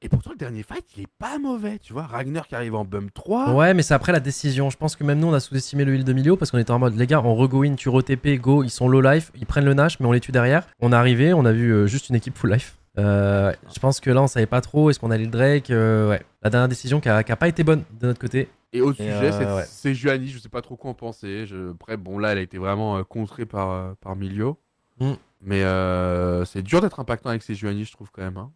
[SPEAKER 2] Et pourtant, le dernier fight, il est pas mauvais. Tu vois, Ragnar qui arrive en bump 3.
[SPEAKER 1] Ouais, mais c'est après la décision. Je pense que même nous, on a sous-estimé le heal de Milio parce qu'on était en mode, les gars, on re-go in, tu re-TP, go, ils sont low life, ils prennent le Nash, mais on les tue derrière. On est arrivé, on a vu juste une équipe full life. Je pense que là, on savait pas trop, est-ce qu'on allait le Drake. Ouais, la dernière décision qui a pas été bonne de notre côté.
[SPEAKER 2] Et au sujet, c'est Juani, je sais pas trop quoi en penser. Après, bon, là, elle a été vraiment contrée par Milio. Mais c'est dur d'être impactant avec ces Juani, je trouve quand même. Hein.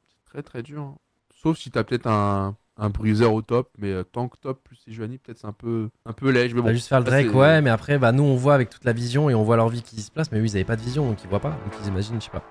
[SPEAKER 2] C'est très très dur. Hein. Sauf si t'as peut-être un bruiser au top, mais tank top plus ces Juani, peut-être c'est un peu léger. Mais bon,
[SPEAKER 1] on va juste faire le Drake, ouais, mais après, bah, nous, on voit avec toute la vision et on voit leur vie qui se place. Mais oui, ils avaient pas de vision, donc ils voient pas. Donc ils imaginent, je sais pas.